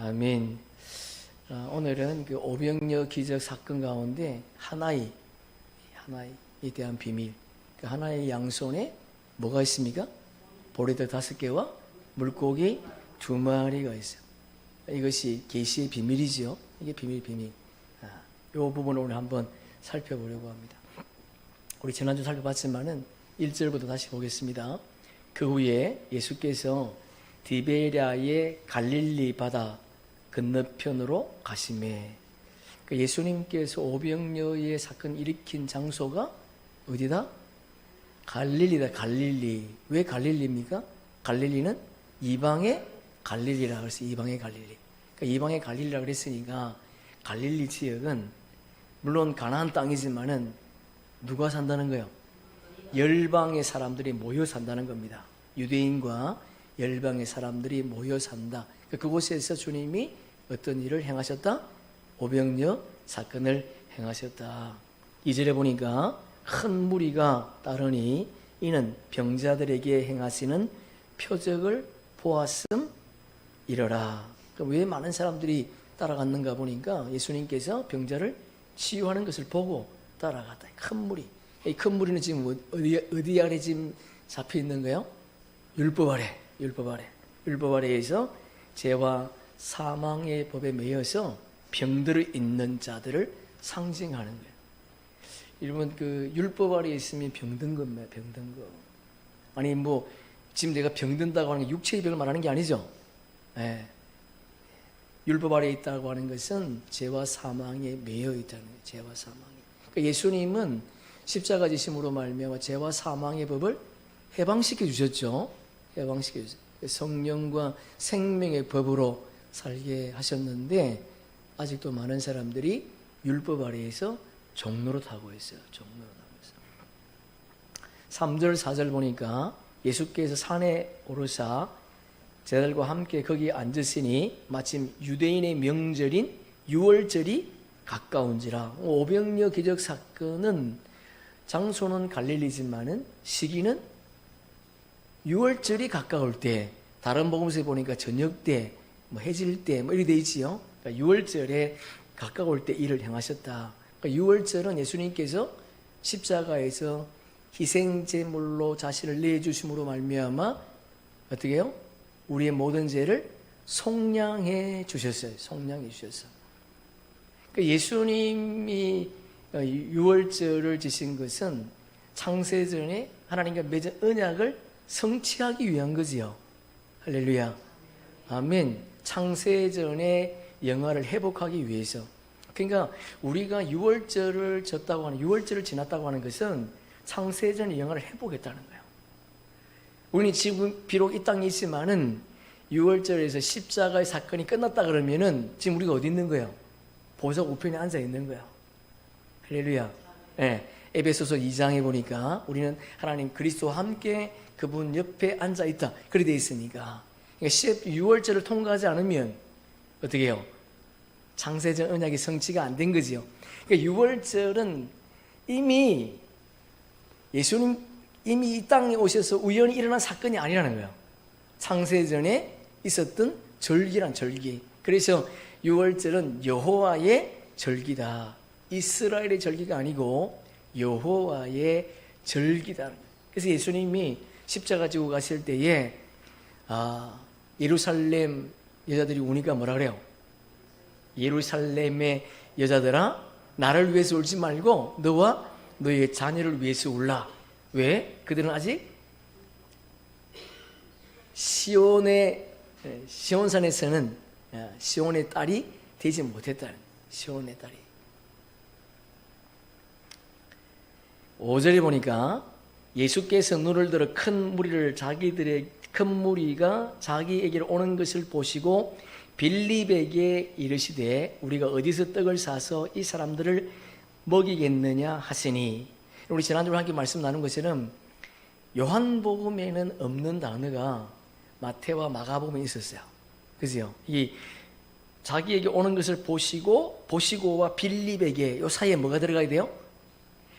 아멘. 오늘은 그 오병이어 기적 사건 가운데 하나이에 대한 비밀. 그 하나의 양손에 뭐가 있습니까? 보리떡 5개와 물고기 2마리가 있어요. 이것이 계시의 비밀이지요. 이게 비밀. 이 부분을 오늘 한번 살펴보려고 합니다. 우리 지난주 살펴봤지만은 1절부터 다시 보겠습니다. 그 후에 예수께서 디베랴의 갈릴리 바다 건너편으로 가시매. 예수님께서 오병이어의 사건 일으킨 장소가 어디다? 갈릴리다. 갈릴리. 왜 갈릴리입니까? 갈릴리는 이방의 갈릴리라 그래서 이방의 갈릴리. 이방의 갈릴리라 그랬으니까 갈릴리 지역은 물론 가나안 땅이지만은 누가 산다는 거예요? 열방의 사람들이 모여 산다는 겁니다. 유대인과 열방의 사람들이 모여 산다. 그곳에서 주님이 어떤 일을 행하셨다? 오병이어 사건을 행하셨다. 2절에 보니까 큰 무리가 따르니 이는 병자들에게 행하시는 표적을 보았음이러라. 왜 많은 사람들이 따라갔는가 보니까 예수님께서 병자를 치유하는 것을 보고 따라갔다. 큰 무리. 이 큰 무리는 지금 어디 아래 지금 잡혀 있는 거예요? 율법 아래에서 죄와 사망의 법에 매여서 병들어 있는 자들을 상징하는 거예요. 여러분, 그 율법 아래에 있으면 병든 겁니다. 병든 거. 아니 지금 내가 병든다고 하는 게 육체의 병을 말하는 게 아니죠. 네. 율법 아래에 있다고 하는 것은 죄와 사망에 매여 있다는 거예요. 죄와 사망에. 그러니까 예수님은 십자가 지심으로 말미암아 죄와 사망의 법을 해방시켜 주셨죠. 해방시켜 주셨어요. 성령과 생명의 법으로 살게 하셨는데 아직도 많은 사람들이 율법 아래에서 종노릇하고 있어요. 종노릇하고 있어요. 3절 4절 보니까 예수께서 산에 오르사 제자들과 함께 거기 앉으시니 마침 유대인의 명절인 유월절이 가까운지라. 오병이어 기적 사건은 장소는 갈릴리지만은 시기는 유월절이 가까울 때, 다른 복음서에 보니까 저녁 때, 해질 때, 이렇게 돼 있지요. 그러니까 유월절에 가까울 때 일을 행하셨다. 그러니까 유월절은 예수님께서 십자가에서 희생제물로 자신을 내주심으로 말미암아 어떻게 해요? 우리의 모든 죄를 속량해 주셨어요. 속량해 주셨어요. 그러니까 예수님이 유월절을 지신 것은 창세전에 하나님과 맺은 언약을 성취하기 위한 거지요. 할렐루야. 아멘. 창세전의 영화를 회복하기 위해서. 그러니까 우리가 유월절을 졌다고 하는, 유월절을 지났다고 하는 것은 창세전의 영화를 회복했다는 거예요. 우리는 지금 비록 이 땅에 있지만은 유월절에서 십자가의 사건이 끝났다 그러면은 지금 우리가 어디 있는 거예요? 보석 우편에 앉아 있는 거예요. 할렐루야. 네. 에베소서 2장에 보니까 우리는 하나님 그리스도와 함께 그분 옆에 앉아 있다. 그렇게 되어 있으니까. 그러니까 6월절을 통과하지 않으면 어떻게 해요? 창세전 언약이 성취가 안 된 거지요. 그러니까 6월절은 이미 예수님 이미 이 땅에 오셔서 우연히 일어난 사건이 아니라는 거예요. 창세전에 있었던 절기란 절기. 그래서 6월절은 여호와의 절기다. 이스라엘의 절기가 아니고 여호와의 절기다. 그래서 예수님이 십자가 지고 가실 때에 예루살렘 여자들이 우니까 뭐라 그래요? 예루살렘의 여자들아, 나를 위해서 울지 말고 너와 너의 자녀를 위해서 울라. 왜? 그들은 아직 시온산에서는 시온의 딸이 되지 못했다는, 시온의 딸이. 5절에 보니까 예수께서 눈을 들어 큰 무리가 자기에게로 오는 것을 보시고 빌립에게 이르시되 우리가 어디서 떡을 사서 이 사람들을 먹이겠느냐 하시니. 우리 지난주에 함께 말씀 나눈 것처럼 요한복음에는 없는 단어가 마태와 마가복음에 있었어요. 그죠? 이 자기에게 오는 것을 보시고와 빌립에게 요 사이에 뭐가 들어가야 돼요?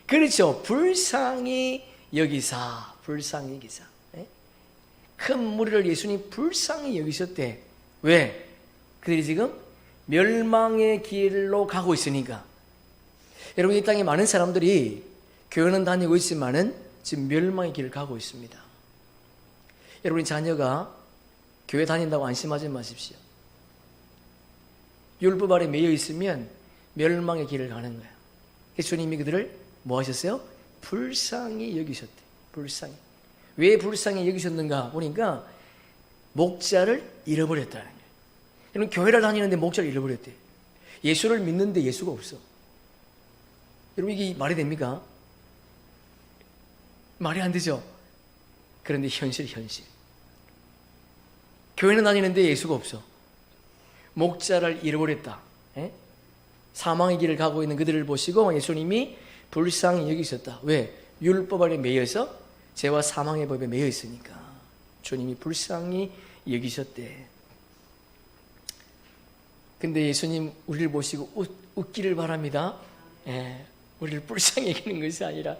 그렇죠. 불쌍히 여기사. 큰 무리를 예수님 불쌍히 여기셨대. 왜? 그들이 지금 멸망의 길로 가고 있으니까. 여러분, 이 땅에 많은 사람들이 교회는 다니고 있지만은 지금 멸망의 길을 가고 있습니다. 여러분의 자녀가 교회 다닌다고 안심하지 마십시오. 율법 아래 매여 있으면 멸망의 길을 가는 거예요. 예수님이 그들을 뭐 하셨어요? 불쌍히 여기셨대. 불쌍히. 왜 불쌍히 여기셨는가 보니까 목자를 잃어버렸다는 거예요. 여러분, 교회를 다니는데 목자를 잃어버렸대. 예수를 믿는데 예수가 없어. 여러분, 이게 말이 됩니까? 말이 안 되죠? 그런데 현실. 교회는 다니는데 예수가 없어. 목자를 잃어버렸다. 사망의 길을 가고 있는 그들을 보시고 예수님이 불쌍히 여기셨다. 왜? 율법 아래 매여서 죄와 사망의 법에 매여 있으니까 주님이 불쌍히 여기셨대. 근데 예수님 우리를 보시고 웃기를 바랍니다. 우리를 불쌍히 여기는 것이 아니라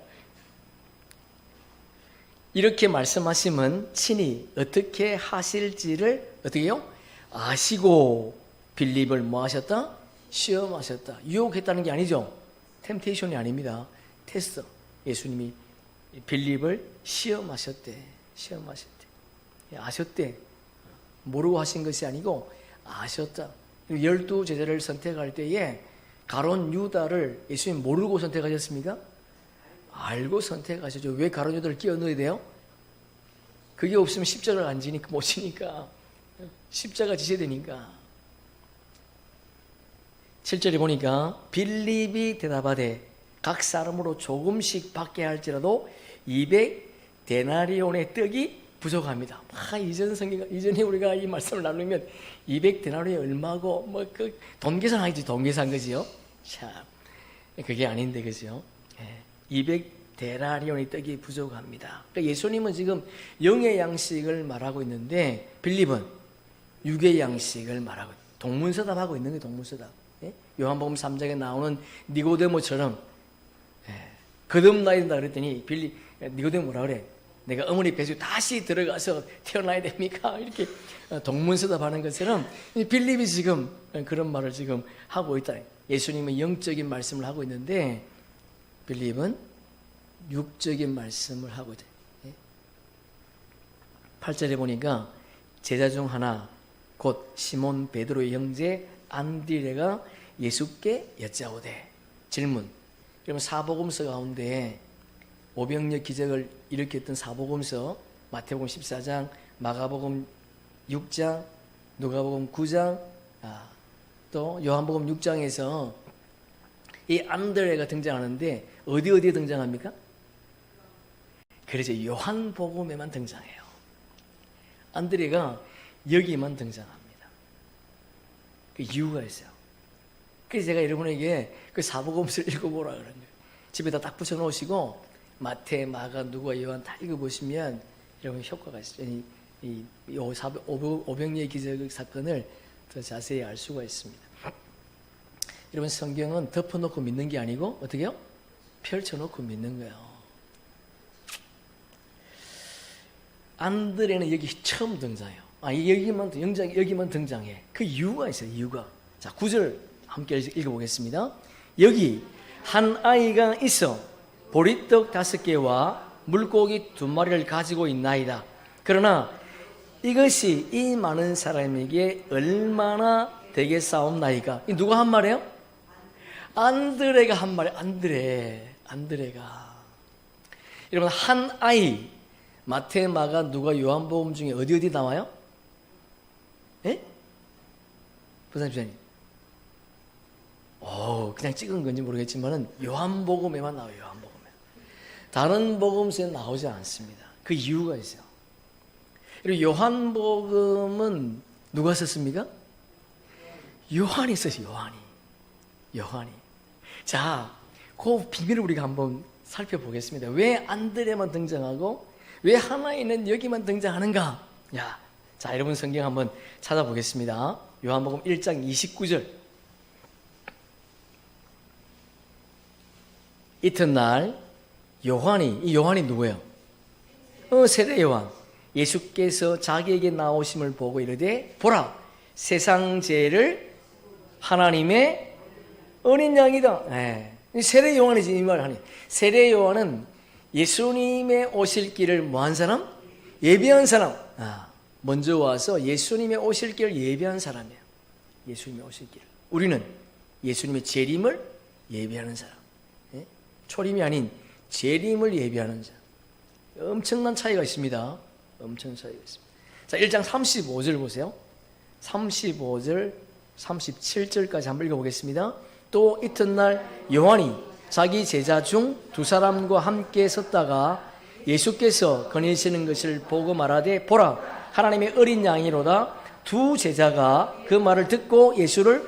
이렇게 말씀하시면 친히 어떻게 하실지를 어떻게 해요? 아시고 빌립을 뭐 하셨다? 시험하셨다. 유혹했다는 게 아니죠. 템테이션이 아닙니다. 테스트. 예수님이 빌립을 시험하셨대. 아셨대. 모르고 하신 것이 아니고 아셨다. 12 제자를 선택할 때에 가론 유다를 예수님 모르고 선택하셨습니까? 알고 선택하셨죠. 왜 가론 유다를 끼워 넣어야 돼요? 그게 없으면 십자가를 안 지니까, 못 지니까. 십자가 지셔야 되니까. 7절에 보니까 빌립이 대답하되 각 사람으로 조금씩 받게 할지라도 200데나리온의 떡이 부족합니다. 이전에 우리가 이 말씀을 나누면 200데나리온이 얼마고 돈 계산하겠지. 돈 계산 거지요. 참 그게 아닌데 그죠? 200데나리온의 떡이 부족합니다. 그러니까 예수님은 지금 영의 양식을 말하고 있는데 빌립은 육의 양식을 말하고 동문서답하고 있는 게 동문서답. 요한복음 3장에 나오는 니고데모처럼 거듭나야 된다 그랬더니 니고데모 뭐라 그래? 내가 어머니 뱃속에 다시 들어가서 태어나야 됩니까? 이렇게 동문서답하는 것처럼 빌립이 지금 그런 말을 지금 하고 있다. 예수님은 영적인 말씀을 하고 있는데 빌립은 육적인 말씀을 하고 있다. 8절에 보니까 제자 중 하나 곧 시몬 베드로의 형제 안드레가 예수께 여짜오되. 질문. 그러면 사복음서 가운데 오병이어 기적을 일으켰던 사복음서 마태복음 14장, 마가복음 6장, 누가복음 9장, 또 요한복음 6장에서 이 안드레가 등장하는데 어디에 등장합니까? 그래서 요한복음에만 등장해요. 안드레가 여기만 등장합니다. 그 이유가 있어요. 그래서 제가 여러분에게 그 사복음서를 읽어보라 그런 거예요. 집에다 딱 붙여놓으시고 마태, 마가, 누가, 요한 다 읽어보시면 여러분 효과가 있어요. 이 오병이어 기적 사건을 더 자세히 알 수가 있습니다. 여러분 성경은 덮어놓고 믿는 게 아니고 어떻게 해요? 펼쳐놓고 믿는 거예요. 안드레는 여기 처음 등장해요. 여기만 등장해. 그 이유가 있어요. 이유가. 자, 9절 함께 읽어보겠습니다. 여기 한 아이가 있어 보리떡 5개와 물고기 2마리를 가지고 있나이다. 그러나 이것이 이 많은 사람에게 얼마나 되겠사옵나이까? 이 누가 한 말이에요? 안드레가 한 말이에요. 안드레가. 여러분 한 아이 마태, 마가, 누가, 요한복음 중에 어디 나와요? 예? 부산집사님. 그냥 찍은 건지 모르겠지만은 요한복음에만 나와요. 요한복음에. 다른 복음서에 나오지 않습니다. 그 이유가 있어요. 그리고 요한복음은 누가 썼습니까? 요한이 썼어요. 요한이. 자, 그 비밀을 우리가 한번 살펴보겠습니다. 왜 안드레만 등장하고 왜 하나에는 여기만 등장하는가? 자, 여러분 성경 한번 찾아보겠습니다. 요한복음 1장 29절. 이튿날 이 요한이 누구예요? 세례 요한. 예수께서 자기에게 나오심을 보고 이르되 보라 세상 죄를 하나님의 어린 양이다. 네. 세례 요한이지 이 말 하니. 세례 요한은 예수님의 오실 길을 뭐한 사람? 예비한 사람. 먼저 와서 예수님의 오실 길을 예비한 사람이에요. 예수님의 오실 길. 우리는 예수님의 재림을 예비하는 사람. 예? 초림이 아닌 재림을 예비하는 자람. 엄청난 차이가 있습니다. 엄청난 차이가 있습니다. 자, 1장 35절 보세요. 35절, 37절까지 한번 읽어보겠습니다. 또 이튿날 요한이 자기 제자 중 두 사람과 함께 섰다가 예수께서 거니시는 것을 보고 말하되 보라 하나님의 어린 양이로다. 두 제자가 그 말을 듣고 예수를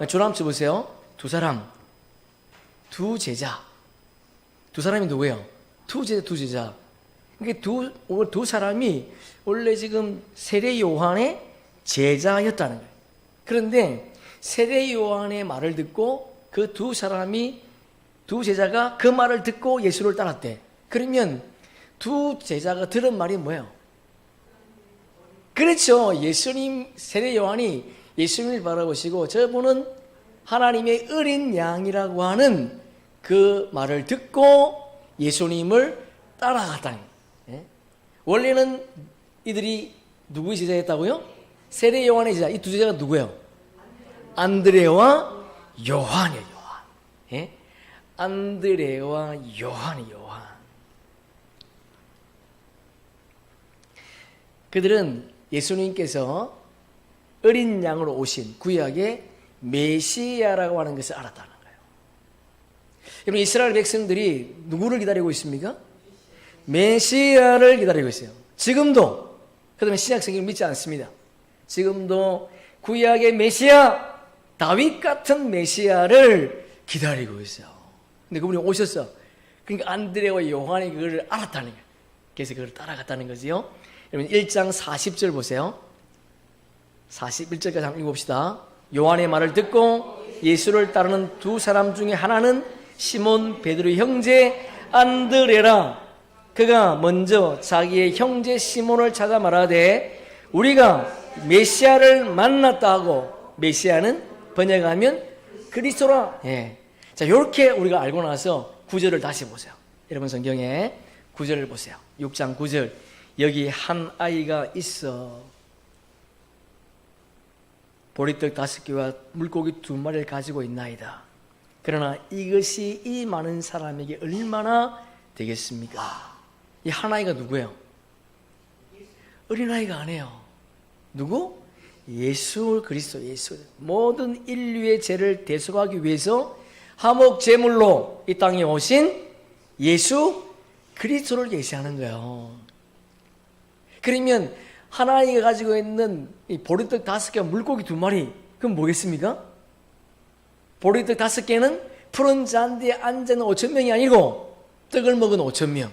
줄 한번 쳐보세요. 두 사람, 두 제자. 두 사람이 누구예요? 두 제자. 그러니까 두 사람이 원래 지금 세례 요한의 제자였다는 거예요. 그런데 세례 요한의 말을 듣고 그 두 제자가 그 말을 듣고 예수를 따랐대. 그러면 두 제자가 들은 말이 뭐예요? 그렇죠. 세례 요한이 예수님을 바라보시고 저분은 하나님의 어린 양이라고 하는 그 말을 듣고 예수님을 따라갔다는 거예요. 원래는 이들이 누구의 제자였다고요? 세례 요한의 제자. 이 두 제자가 누구예요? 안드레와 요한이에요. 요한. 예? 안드레와 요한. 그들은 예수님께서 어린 양으로 오신 구약의 메시아라고 하는 것을 알았다는 거예요. 여러분, 이스라엘 백성들이 누구를 기다리고 있습니까? 메시아를 기다리고 있어요. 지금도. 그다음에 신약 성경을 믿지 않습니다. 지금도 구약의 메시아, 다윗 같은 메시아를 기다리고 있어요. 근데 그분이 오셨어. 그러니까 안드레와 요한이 그걸 알았다는 거예요. 그래서 그걸 따라갔다는 거지요. 여러분 1장 40절 보세요. 41절까지 한번 읽어봅시다. 요한의 말을 듣고 예수를 따르는 두 사람 중에 하나는 시몬 베드로의 형제 안드레라. 그가 먼저 자기의 형제 시몬을 찾아 말하되 우리가 메시아를 만났다 하고, 메시아는 번역하면 그리스도라. 예. 자, 이렇게 우리가 알고 나서 9절을 다시 보세요. 여러분 성경에 9절을 보세요. 6장 9절. 여기 한 아이가 있어. 보리떡 5개와 물고기 2마리를 가지고 있나이다. 그러나 이것이 이 많은 사람에게 얼마나 되겠습니까? 이 한 아이가 누구예요? 어린아이가 아니에요. 누구? 예수 그리스도. 예수. 모든 인류의 죄를 대속하기 위해서 화목 제물로 이 땅에 오신 예수 그리스도를 예시하는 거예요. 그러면 하나님이 가지고 있는 이 보리떡 5개와 물고기 2마리, 그건 뭐겠습니까? 보리떡 5개는 푸른 잔디에 앉아있는 5,000명이 아니고 떡을 먹은 5,000명.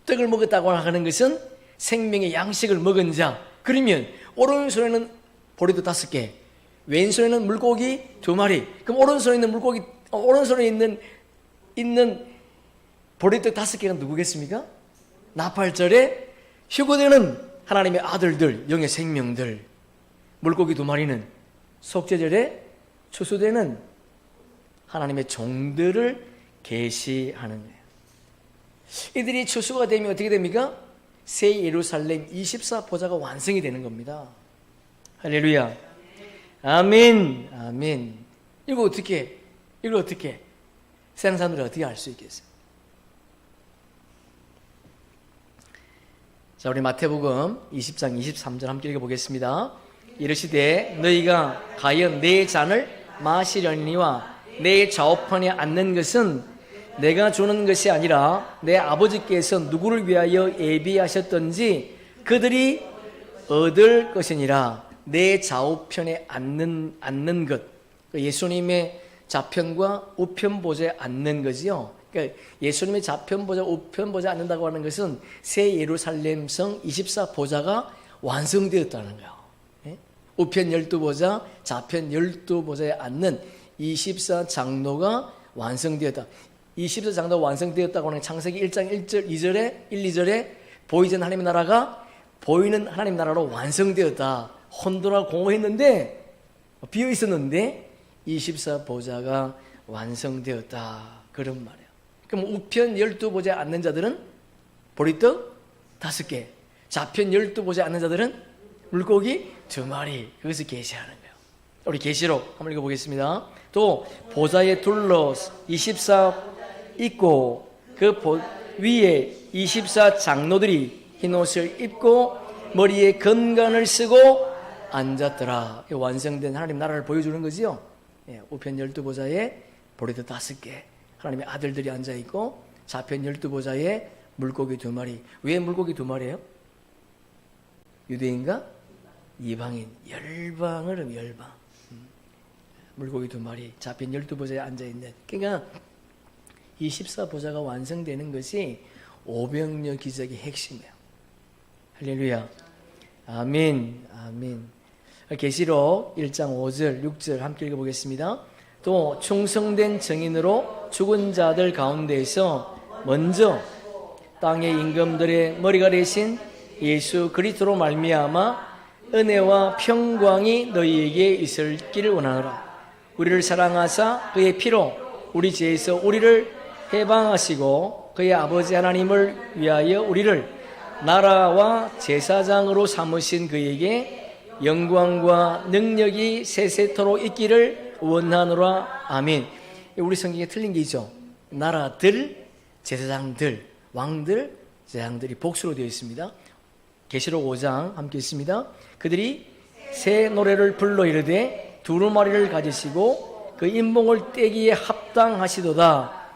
떡을 먹었다고 하는 것은 생명의 양식을 먹은 자. 그러면 오른손에는 보리떡 5개, 왼손에는 물고기 2마리. 그럼 오른손에 있는 물고기, 오른손에 있는 보리떡 5개가 누구겠습니까? 나팔절에 휴거되는 하나님의 아들들, 영의 생명들. 물고기 2마리는 속죄절에 추수되는 하나님의 종들을 계시하는 거예요. 이들이 추수가 되면 어떻게 됩니까? 새 예루살렘 24보좌가 완성이 되는 겁니다. 할렐루야. 아멘. 아멘. 이거 어떻게 세상 사람들이 어떻게 알 수 있겠어요? 자, 우리 마태복음 20장 23절 함께 읽어보겠습니다. 이르시되 너희가 과연 내 잔을 마시려니와 내 좌우편에 앉는 것은 내가 주는 것이 아니라 내 아버지께서 누구를 위하여 예비하셨던지 그들이 얻을 것이니라. 내 좌우편에 앉는 것, 예수님의 좌편과 우편 보좌에 앉는 거지요. 그러니까 예수님의 좌편 보좌, 우편 보좌에 앉는다고 하는 것은 새 예루살렘성 24보좌가 완성되었다는 거예요. 예? 우편 12보좌, 좌편 12보좌에 앉는 24장로가 완성되었다. 24장로가 완성되었다고 하는 창세기 1장 1절, 2절에 보이지 않는 하나님의 나라가 보이는 하나님 나라로 완성되었다. 혼돈하고 공허했는데 비어 있었는데 24보좌가 완성되었다. 그런 말이에요. 그럼 우편 12보좌에 앉는 자들은 보리떡 5개, 좌편 12보좌에 앉는 자들은 물고기 2마리. 그것을 계시하는 거예요. 우리 계시록 한번 읽어보겠습니다. 또 보좌에 둘러 24 있고 그 위에 24 장로들이 흰옷을 입고 머리에 건관을 쓰고 앉았더라. 완성된 하나님 나라를 보여주는 거지요. 우편 12보좌에 보리떡 5개, 하나님의 아들들이 앉아있고 좌편 12보좌에 물고기 2마리. 왜 물고기 2마리예요? 유대인과 이방인, 열방을 열방. 물고기 2마리, 좌편 12보좌에 앉아있는. 그러니까 24보좌가 완성되는 것이 오병이어 기적의 핵심이에요. 할렐루야. 아멘. 아멘. 계시록 1장 5절 6절 함께 읽어보겠습니다. 또 충성된 증인으로 죽은 자들 가운데에서 먼저 땅의 임금들의 머리가 되신 예수 그리스도로 말미암아 은혜와 평강이 너희에게 있을기를 원하노라. 우리를 사랑하사 그의 피로 우리 죄에서 우리를 해방하시고 그의 아버지 하나님을 위하여 우리를 나라와 제사장으로 삼으신 그에게 영광과 능력이 세세토록 있기를 원하노라. 아멘. 우리 성경에 틀린 게 있죠. 나라들, 제사장들, 왕들, 제사장들이 복수로 되어 있습니다. 계시록 5장 함께 있습니다. 그들이 새 노래를 불러 이르되 두루마리를 가지시고 그 인봉을 떼기에 합당하시도다.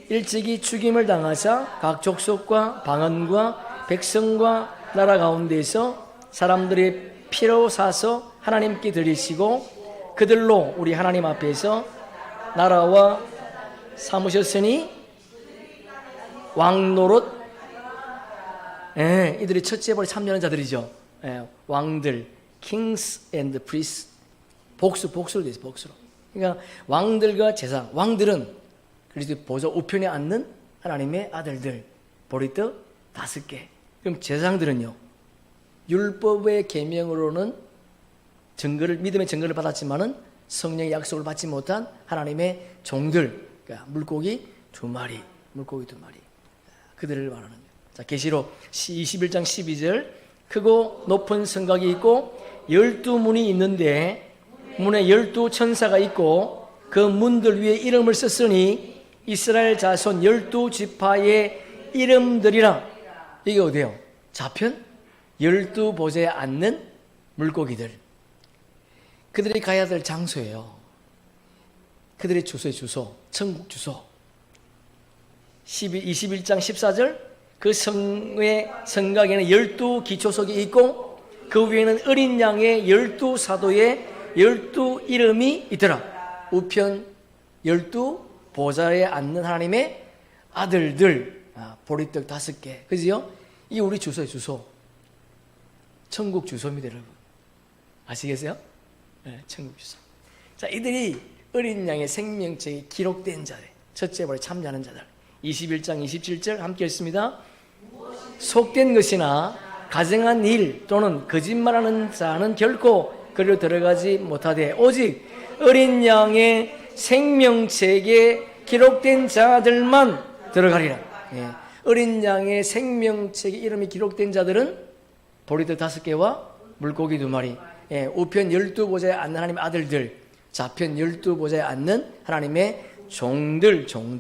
일찍이 죽임을 당하사 각 족속과 방언과 백성과 나라 가운데에서 사람들의 피로 사서 하나님께 드리시고 그들로 우리 하나님 앞에서 나라와 삼으셨으니 왕노릇, 이들이 첫째 벌에 참여하는 자들이죠. 왕들, kings and priests, 복수로 되어 있어요. 복수로. 그러니까 왕들과 제사장, 왕들은 그리스도 보좌 우편에 앉는 하나님의 아들들, 보리떡 5개. 그럼 제사장들은요, 율법의 계명으로는 믿음의 증거를 받았지만은 성령의 약속을 받지 못한 하나님의 종들, 그러니까 물고기 2마리, 그들을 말하는 거예요. 자, 계시록 21장 12절, 크고 높은 성곽이 있고 12문이 있는데 문에 12천사가 있고 그 문들 위에 이름을 썼으니 이스라엘 자손 12지파의 이름들이라. 이게 어디예요? 좌편 12보좌에 앉는 물고기들. 그들이 가야 될 장소예요. 그들의 주소의 주소, 천국 주소. 21장 14절, 그 성의 성곽에는 12기초석이 있고 그 위에는 어린 양의 12사도의 12이름이 있더라. 우편 12보좌에 앉는 하나님의 아들들, 보리떡 5개. 그지요? 이 우리 주소의 주소. 천국 주소입니다, 여러분. 아시겠어요? 네, 천국 주소. 자, 이들이 어린 양의 생명책이 기록된 자들, 첫째 벌에 참여하는 자들. 21장 27절 함께 읽습니다. 속된 것이나 가증한 일 또는 거짓말하는 자는 결코 그리로 들어가지 못하되 오직 어린 양의 생명책에 기록된 자들만 들어가리라. 어린 양의 생명책에 이름이 기록된 자들은 보리떡 5개와 물고기 2마리, 우편 12보좌에 앉는 하나님의 아들들, 좌편 12보좌에 앉는 하나님의 종들.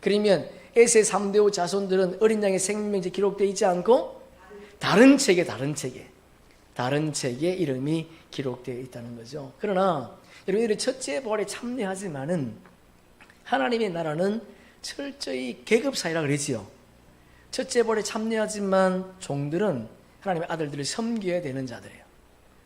그러면 에세 3대5 자손들은 어린 양의 생명책에 기록되어 있지 않고 다른 책에 이름이 기록되어 있다는 거죠. 그러나 여러분들이 첫째 벌에 참여하지만은 하나님의 나라는 철저히 계급사회라 그러지요. 첫째 벌에 참여하지만 종들은 하나님의 아들들을 섬겨야 되는 자들이에요.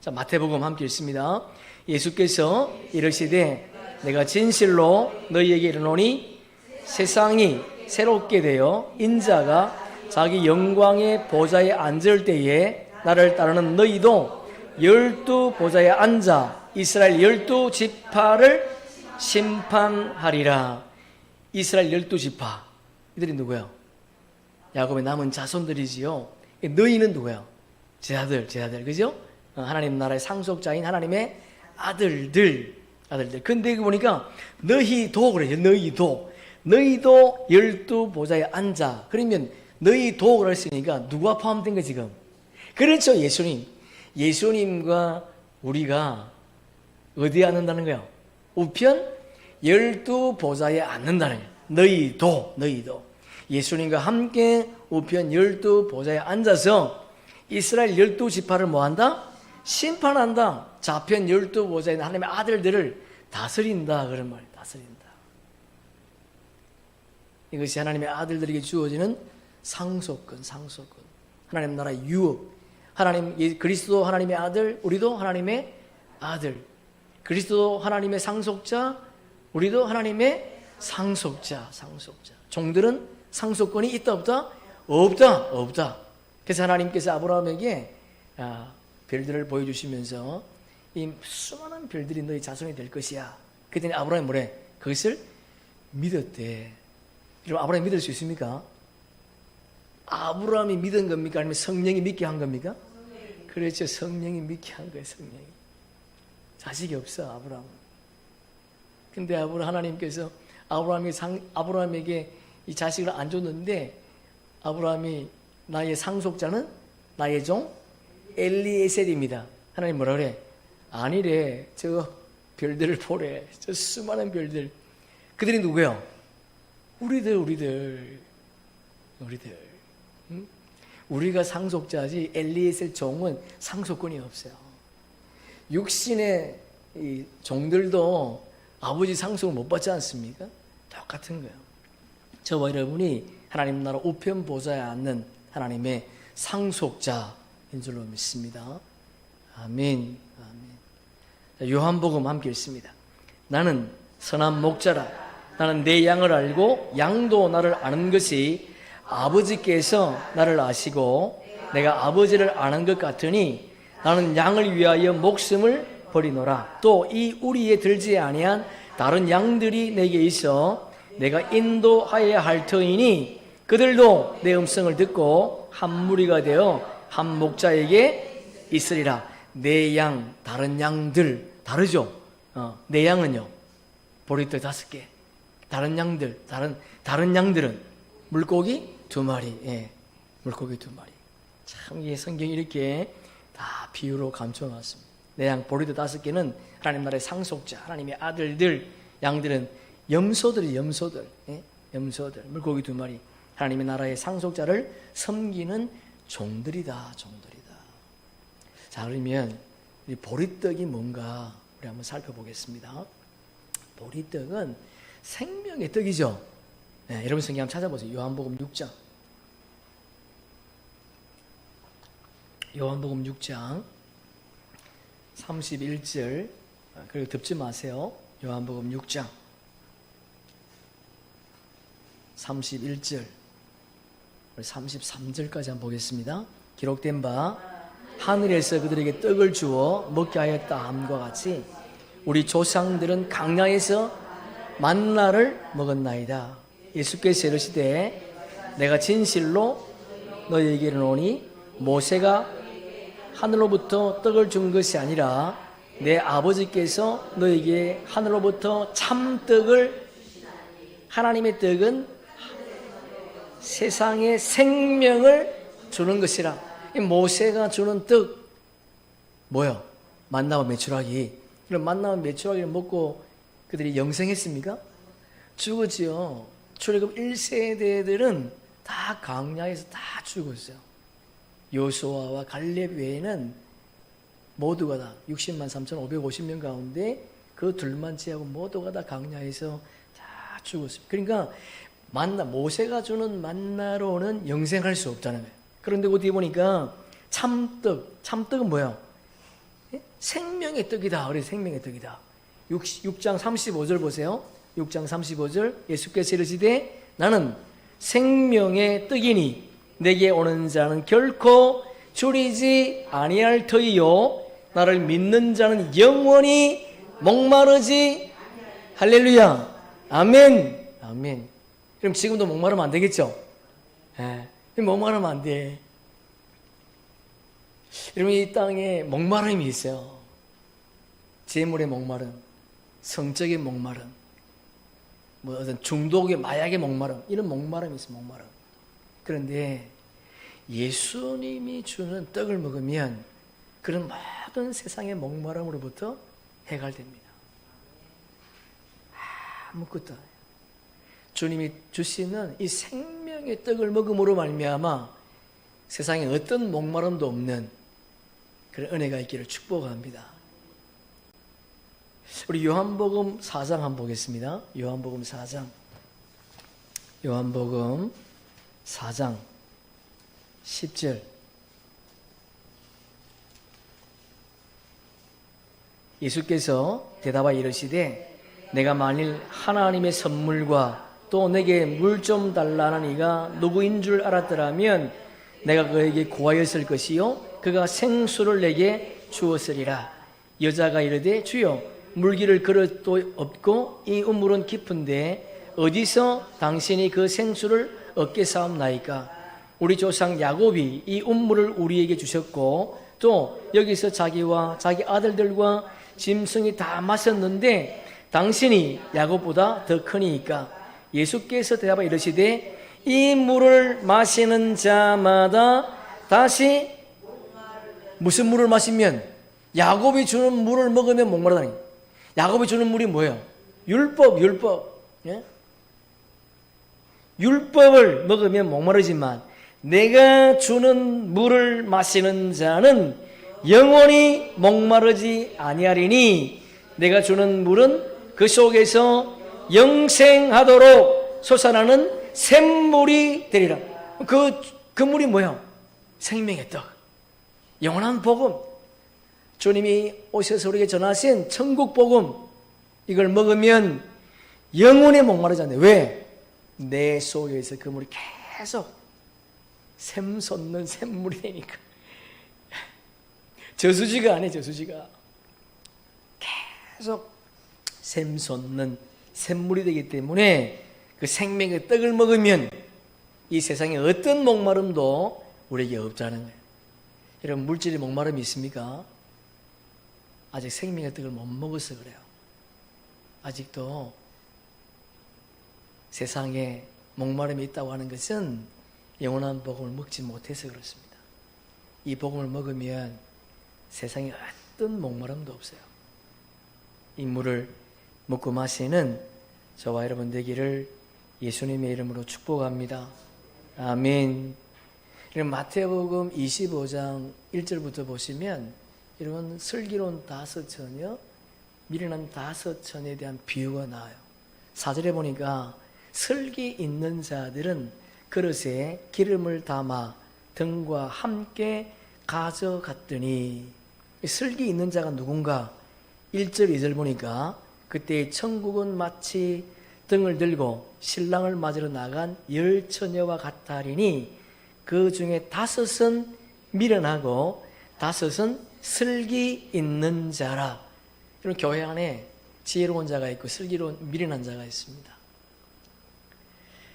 자, 마태복음 함께 읽습니다. 예수께서 이르시되 내가 진실로 너희에게 이르노니 세상이 새롭게 되어 인자가 자기 영광의 보좌에 앉을 때에 나를 따르는 너희도 12보좌에 앉아 이스라엘 12지파를 심판하리라. 이스라엘 12지파, 이들이 누구예요? 야곱의 남은 자손들이지요. 너희는 누구예요? 제 아들, 그죠? 하나님 나라의 상속자인 하나님의 아들들. 근데 보니까 너희도 그래요. 너희도 12보좌에 앉아. 그러면 너희도 그랬으니까 누가 포함된 거 지금? 그렇죠, 예수님과 우리가 어디에 앉는다는 거예요? 우편 12보좌에 앉는다는 거예요. 너희도 예수님과 함께 우편 12보좌에 앉아서 이스라엘 12지파를 뭐한다? 심판한다. 좌편 12보좌에 있는 하나님의 아들들을 다스린다. 그런 말이에요. 다스린다. 이것이 하나님의 아들들에게 주어지는 상속권. 하나님 나라의 유업. 그리스도 하나님의 아들, 우리도 하나님의 아들. 그리스도 하나님의 상속자, 우리도 하나님의 상속자. 종들은 상속권이 있다 없다? 없다. 그래서 하나님께서 아브라함에게 별들을 보여주시면서 이 수많은 별들이 너희 자손이 될 것이야. 그랬더니 아브라함이 뭐래? 그것을 믿었대. 여러분, 아브라함이 믿을 수 있습니까? 아브라함이 믿은 겁니까? 아니면 성령이 믿게 한 겁니까? 그렇죠. 성령이 믿게 한 거예요. 성령이. 자식이 없어, 아브라함은. 근데 하나님께서 아브라함에게 이 자식을 안 줬는데, 아브라함이 나의 상속자는 나의 종 엘리에셀입니다. 하나님 뭐라 그래? 아니래. 저 별들을 보래. 저 수많은 별들. 그들이 누구예요? 우리들. 응? 우리가 상속자지 엘리에셀 종은 상속권이 없어요. 육신의 이 종들도 아버지 상속을 못 받지 않습니까? 똑같은 거예요. 저와 여러분이 하나님 나라 우편 보좌에 앉는 하나님의 상속자인 줄로 믿습니다. 아멘. 요한복음 함께 읽습니다. 나는 선한 목자라. 나는 내 양을 알고 양도 나를 아는 것이 아버지께서 나를 아시고 내가 아버지를 아는 것 같으니 나는 양을 위하여 목숨을 버리노라. 또 이 우리에 들지 아니한 다른 양들이 내게 있어 내가 인도하여야 할 터이니 그들도 내 음성을 듣고 한 무리가 되어 한 목자에게 있으리라. 내 양, 다른 양들 다르죠? 내 양은요 보리떡 5개. 다른 양들은 물고기 2마리. 예, 물고기 2마리. 참, 이 성경이 이렇게 다 비유로 감춰놨습니다. 내 양 보리떡 5개는 하나님 나라의 상속자, 하나님의 아들들. 양들은 염소들. 예? 염소들. 물고기 2마리. 하나님의 나라의 상속자를 섬기는 종들이다. 자, 그러면 이 보리떡이 뭔가 우리 한번 살펴보겠습니다. 보리떡은 생명의 떡이죠. 네, 여러분 성경 한번 찾아보세요. 요한복음 6장. 요한복음 6장 31절. 그리고 덮지 마세요. 요한복음 6장 31절 33절까지 한번 보겠습니다. 기록된 바 하늘에서 그들에게 떡을 주어 먹게 하였다 함과 같이 우리 조상들은 광야에서 만나를 먹었나이다. 예수께서 이르시되 내가 진실로 너희에게 이르노니 모세가 하늘로부터 떡을 준 것이 아니라 내 아버지께서 너희에게 하늘로부터 참떡을, 하나님의 떡은 세상의 생명을 주는 것이라. 모세가 주는 떡 뭐요? 만나와 메추라기. 그럼 만나와 메추라기를 먹고 그들이 영생했습니까? 죽었지요. 출애굽 1세대들은 다 광야에서 다 죽었어요. 여호수아와 갈렙 외에는 모두가 다 60만 3,550명 가운데 그 둘만 제하고 모두가 다 광야에서 다 죽었습니다. 그러니까 모세가 주는 만나로는 영생할 수 없다는 거예요. 그런데 어디 보니까 참떡은 뭐야? 생명의 떡이다. 그래서 생명의 떡이다. 6장 35절 보세요. 6장 35절 예수께서 이르시되 나는 생명의 떡이니 내게 오는 자는 결코 줄이지 아니할 터이요 나를 믿는 자는 영원히 목마르지. 할렐루야. 아멘. 그럼 지금도 목마르면 안 되겠죠? 목마르면 안 돼. 여러분, 이 땅에 목마름이 있어요. 재물의 목마름, 성적인 목마름, 뭐 어떤 중독의 마약의 목마름, 이런 목마름이 있어요. 목마름. 그런데 예수님이 주는 떡을 먹으면 그런 모든 세상의 목마름으로부터 해결됩니다. 아무것도 아니에요. 주님이 주시는 이 생명의 떡을 먹음으로 말미암아 세상에 어떤 목마름도 없는 그런 은혜가 있기를 축복합니다. 우리 요한복음 4장 한번 보겠습니다. 요한복음 4장. 요한복음 4장 10절. 예수께서 대답하여 이르시되 내가 만일 하나님의 선물과 또 내게 물 좀 달라는 이가 누구인 줄 알았더라면 내가 그에게 구하였을 것이요 그가 생수를 내게 주었으리라. 여자가 이르되 주여 물기를 그릇도 없고 이 우물은 깊은데 어디서 당신이 그 생수를 얻게 사옵나이까? 우리 조상 야곱이 이 우물을 우리에게 주셨고 또 여기서 자기와 자기 아들들과 짐승이 다 마셨는데 당신이 야곱보다 더 크니까? 예수께서 대답하여 이르시되 이 물을 마시는 자마다 다시 무슨 물을 마시면? 야곱이 주는 물을 먹으면 목마르다니. 야곱이 주는 물이 뭐예요? 율법. 예? 율법을 먹으면 목마르지만 내가 주는 물을 마시는 자는 영원히 목마르지 아니하리니 내가 주는 물은 그 속에서 영생하도록 솟아나는 샘물이 되리라. 그 물이 뭐야? 생명의 떡, 영원한 복음, 주님이 오셔서 우리에게 전하신 천국 복음, 이걸 먹으면 영원히 목마르지 않네. 왜? 내 속에서 그 물이 계속 샘솟는 샘물이 되니까. 저수지가 아니에요. 저수지가 계속 샘솟는 샘물이 되기 때문에 그 생명의 떡을 먹으면 이 세상에 어떤 목마름도 우리에게 없다는 거예요. 여러분, 물질의 목마름이 있습니까? 아직 생명의 떡을 못 먹어서 그래요. 아직도 세상에 목마름이 있다고 하는 것은 영원한 복음을 먹지 못해서 그렇습니다. 이 복음을 먹으면 세상에 어떤 목마름도 없어요. 이 물을 먹고 마시는 저와 여러분 되기를 예수님의 이름으로 축복합니다. 아멘. 마태복음 25장 1절부터 보시면 여러분 슬기로운 5처녀, 미련한 5처녀에 대한 비유가 나와요. 4절에 보니까 슬기 있는 자들은 그릇에 기름을 담아 등과 함께 가져갔더니, 슬기 있는 자가 누군가? 1절 2절 보니까 그때 천국은 마치 등을 들고 신랑을 맞으러 나간 10처녀와 같다리니 그 중에 5은 미련하고 5은 슬기 있는 자라. 이런 교회 안에 지혜로운 자가 있고 슬기로운 미련한 자가 있습니다.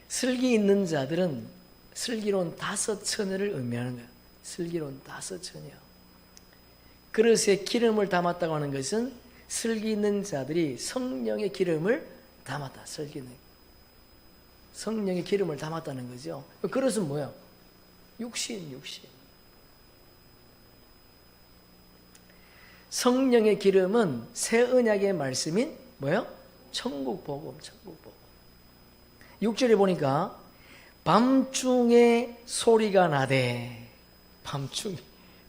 슬기 있는 자들은 슬기로운 5처녀를 의미하는 거예요. 슬기로운 5처녀. 그릇에 기름을 담았다고 하는 것은 슬기 있는 자들이 성령의 기름을 담았다. 성령의 기름을 담았다는 거죠. 그릇은 뭐야? 육신. 성령의 기름은 새 언약의 말씀인 뭐예요? 천국 복음. 6절에 보니까 밤중에 소리가 나되, 밤중에,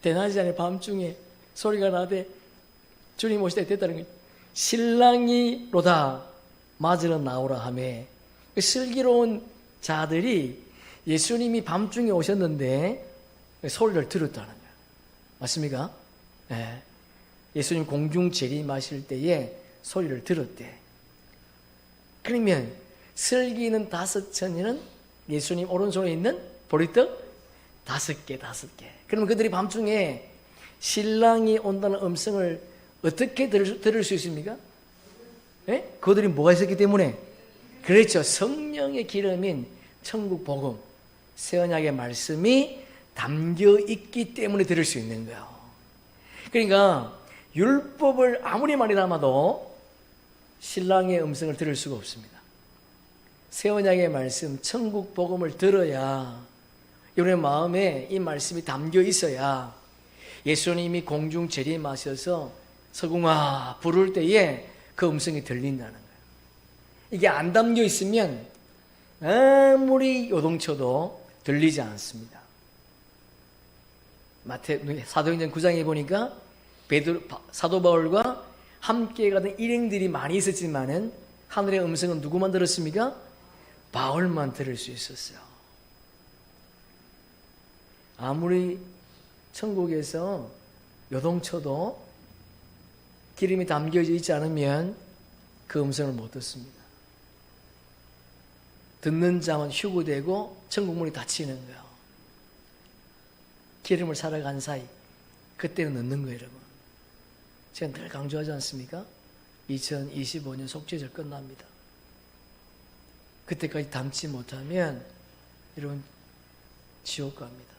대낮이 아니라 밤중에 소리가 나되 주님 오실 때 됐다는 거예요. 신랑이로다 맞으러 나오라 하며, 슬기로운 자들이 예수님이 밤중에 오셨는데 소리를 들었다는 거예요. 맞습니까? 네. 예수님 공중 재림하실 때에 소리를 들었대. 그러면 슬기 있는 5처녀는 예수님 오른손에 있는 보리떡 5개. 그러면 그들이 밤중에 신랑이 온다는 음성을 어떻게 들을 수 있습니까? 네? 그들이 뭐가 있었기 때문에? 그렇죠. 성령의 기름인 천국 복음, 새 언약의 말씀이 담겨 있기 때문에 들을 수 있는 거예요. 그러니까 율법을 아무리 많이 담아도 신랑의 음성을 들을 수가 없습니다. 새 언약의 말씀, 천국 복음을 들어야 여러분의 마음에 이 말씀이 담겨 있어야 예수님이 공중 재림하셔서 서궁아 부를 때에 그 음성이 들린다는 거예요. 이게 안 담겨 있으면 아무리 요동쳐도 들리지 않습니다. 사도행전 9장에 보니까 사도 바울과 함께 가던 일행들이 많이 있었지만은 하늘의 음성은 누구만 들었습니까? 바울만 들을 수 있었어요. 아무리 천국에서 요동쳐도 기름이 담겨져 있지 않으면 그 음성을 못 듣습니다. 듣는 자만 휴구되고 천국문이 닫히는 거예요. 기름을 살아간 사이 그때는 늦는 거예요, 여러분. 제가 늘 강조하지 않습니까? 2025년 속죄절 끝납니다. 그때까지 담지 못하면 여러분 지옥 갑니다.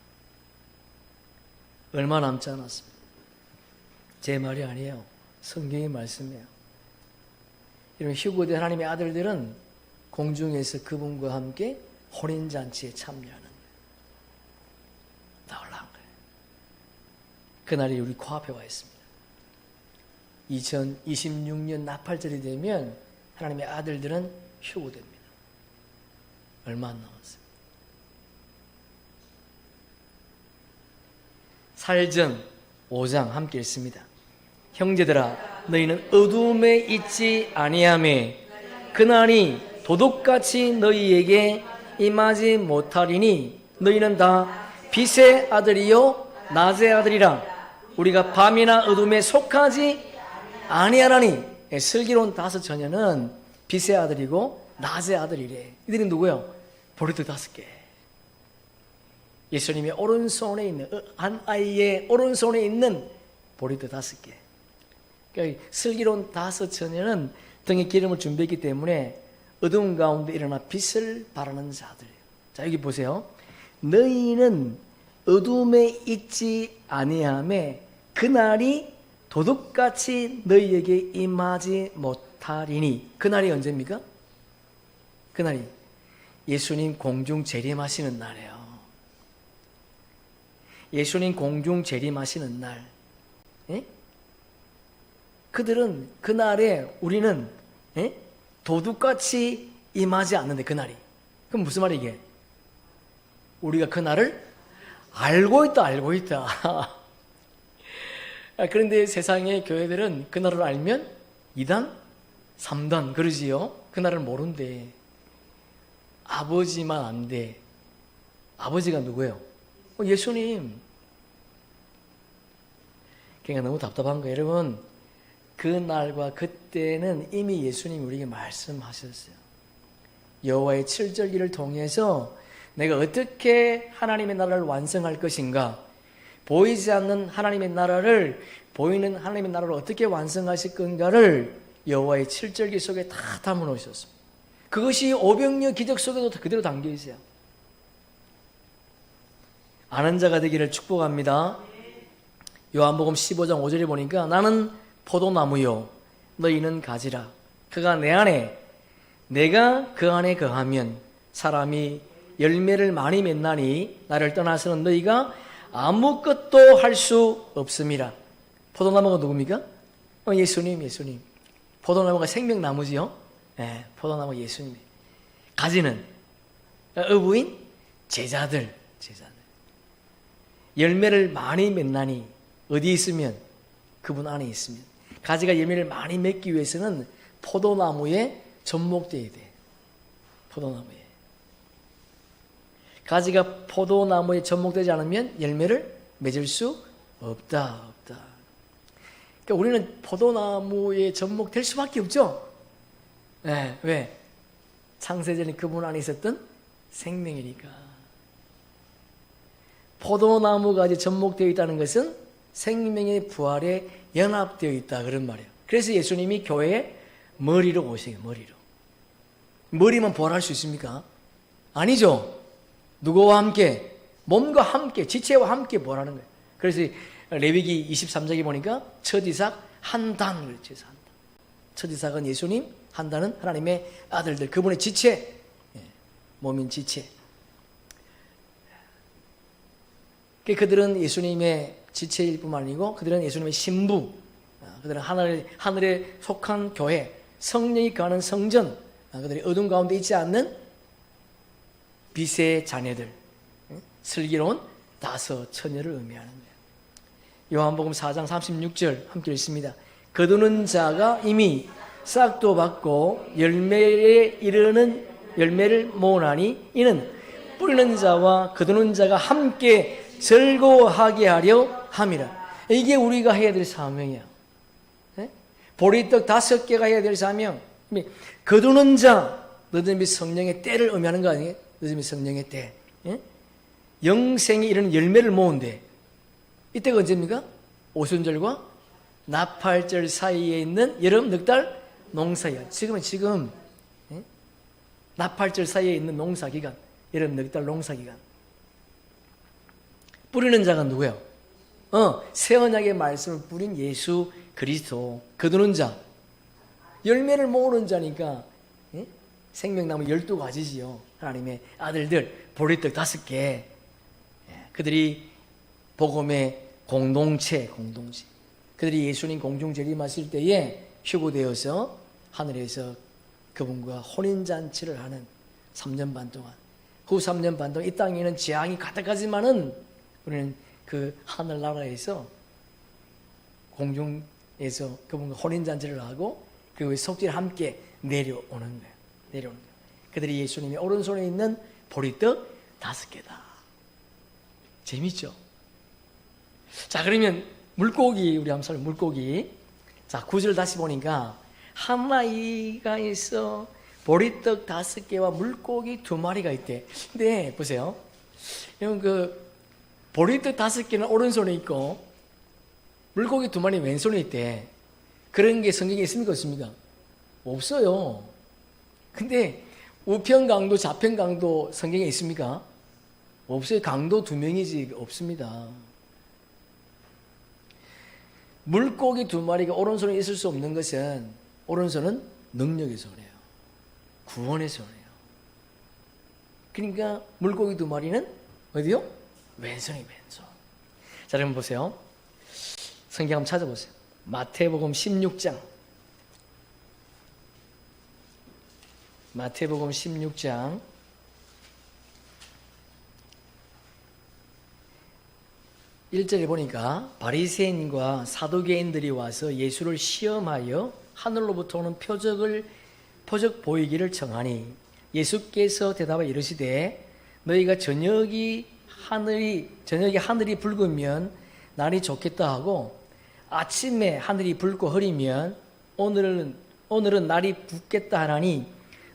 얼마 남지 않았습니다. 제 말이 아니에요. 성경의 말씀이에요. 여러분 휴거된 하나님의 아들들은 공중에서 그분과 함께 혼인잔치에 참여하는 거예요. 나올라온 거예요. 그날이 우리 코앞에 와 있습니다. 2026년 나팔절이 되면 하나님의 아들들은 휴거됩니다. 얼마 안 남았어요. 살전 5장 함께 읽습니다. 형제들아 너희는 어둠에 있지 아니하며 그날이 도둑같이 너희에게 임하지 못하리니 너희는 다 빛의 아들이요 낮의 아들이라. 우리가 밤이나 어둠에 속하지 아니하라니. 슬기로운 5 처녀는 빛의 아들이고 낮의 아들이래. 이들이 누구요? 보리떡 5개. 예수님의 오른손에 있는 한 아이의 오른손에 있는 보리떡 5개. 그러니까 슬기로운 5 처녀는 등에 기름을 준비했기 때문에 어두운 가운데 일어나 빛을 발하는 자들이에요. 자, 여기 보세요. 너희는 어둠에 있지 아니하며 그날이 도둑같이 너희에게 임하지 못하리니. 그날이 언제입니까? 그날이 예수님 공중 재림하시는 날이에요. 예수님 공중 재림하시는 날. 예? 그들은 그날에 우리는 도둑같이 임하지 않는데 그날이. 그럼 무슨 말이야 이게? 우리가 그날을 알고 있다. 그런데 세상의 교회들은 그날을 알면 2단, 3단 그러지요. 그날을 모른대. 아버지만 안돼. 아버지가 누구예요? 예수님. 그러니까 너무 답답한 거예요. 여러분, 그날과 그때는 이미 예수님이 우리에게 말씀하셨어요. 여호와의 칠절기를 통해서 내가 어떻게 하나님의 나라를 완성할 것인가, 보이지 않는 하나님의 나라를 보이는 하나님의 나라를 어떻게 완성하실 건가를 여호와의 칠절기 속에 다 담아 놓으셨습니다. 그것이 오병이어 기적 속에도 그대로 담겨 있어요. 아는 자가 되기를 축복합니다. 요한복음 15장 5절에 보니까 나는 포도나무요 너희는 가지라. 그가 내 안에 내가 그 안에 거하면 사람이 열매를 많이 맺나니 나를 떠나서는 너희가 아무것도 할 수 없음이라. 포도나무가 누굽니까? 예수님. 포도나무가 생명나무지요. 네, 포도나무 예수님. 가지는 어부인 제자들. 열매를 많이 맺나니 어디 있으면 그분 안에 있으면. 가지가 열매를 많이 맺기 위해서는 포도나무에 접목되어야 돼. 포도나무에. 가지가 포도나무에 접목되지 않으면 열매를 맺을 수 없다. 그러니까 우리는 포도나무에 접목될 수밖에 없죠. 네, 왜? 창세전에 그분 안에 있었던 생명이니까. 포도나무 가지 접목되어 있다는 것은 생명의 부활에 연합되어 있다 그런 말이에요. 그래서 예수님이 교회에 머리로 오세요. 머리만 부활할 수 있습니까? 아니죠. 누구와 함께? 몸과 함께, 지체와 함께 뭐라는 거예요. 그래서 레위기 23장에 보니까 첫 이삭 한 단을 제사 한다. 첫 이삭은 예수님, 한 단은 하나님의 아들들, 그분의 지체, 몸인 지체. 그들은 예수님의 지체일 뿐만 아니고 그들은 예수님의 신부, 그들은 하늘에 속한 교회, 성령이 거하는 성전, 그들이 어둠 가운데 있지 않는 빛의 자녀들, 슬기로운 다섯 처녀를 의미하는 거예요. 요한복음 4장 36절 함께 읽습니다. 거두는 자가 이미 싹도 받고 열매에 이르는 열매를 모으나니 이는 뿌리는 자와 거두는 자가 함께 즐거워하게 하려 함이라. 이게 우리가 해야 될 사명이야. 보리떡 5개가 해야 될 사명. 거두는 자, 너희들이 성령의 때를 의미하는 거 아니에요? 너희들이 성령의 때. 영생이 이런 열매를 모은대. 이때가 언제입니까? 오순절과 나팔절 사이에 있는 여름 넉달 농사기간. 지금 나팔절 사이에 있는 농사기간, 여름 넉달 농사기간. 뿌리는 자가 누구예요? 새 언약의 말씀을 뿌린 예수 그리스도. 거두는 자, 열매를 모으는 자니까 생명나무 12가지지요. 하나님의 아들들, 보리떡 5개. 그들이 복음의 공동체. 그들이 예수님 공중 재림하실 때에 휴거되어서 하늘에서 그분과 혼인잔치를 하는 3년 반 동안, 후 3년 반 동안 이 땅에는 재앙이 가득하지만은 우리는 그 하늘나라에서 공중에서 그분과 혼인잔치를 하고 그 속죄를 함께 내려오는 거예요. 그들이 예수님의 오른손에 있는 보리떡 5개다. 재밌죠? 자, 그러면 물고기, 우리 한번 살펴 물고기. 자, 9절 다시 보니까 한 아이가 있어 보리떡 5개와 물고기 2마리가 있대. 근데 보세요. 여러분 보리떡 5개는 오른손에 있고 물고기 2마리 왼손에 있대. 그런 게 성경에 있습니까? 없습니까? 없어요. 근데 우편 강도, 좌편 강도 성경에 있습니까? 없어요. 강도 2명이지 없습니다. 물고기 2마리가 오른손에 있을 수 없는 것은 오른손은 능력의 손이에요. 구원의 손이에요. 그러니까 물고기 2마리는 어디요? 왼손이 왼손. 자, 여러분 보세요. 성경 한번 찾아보세요. 마태복음 16장. 마태복음 16장 1절에 보니까 바리새인과 사두개인들이 와서 예수를 시험하여 하늘로부터 오는 표적 보이기를 청하니 예수께서 대답하여 이르시되 너희가 저녁이 하늘이 붉으면 날이 좋겠다 하고 아침에 하늘이 붉고 흐리면 오늘은 날이 붓겠다 하나니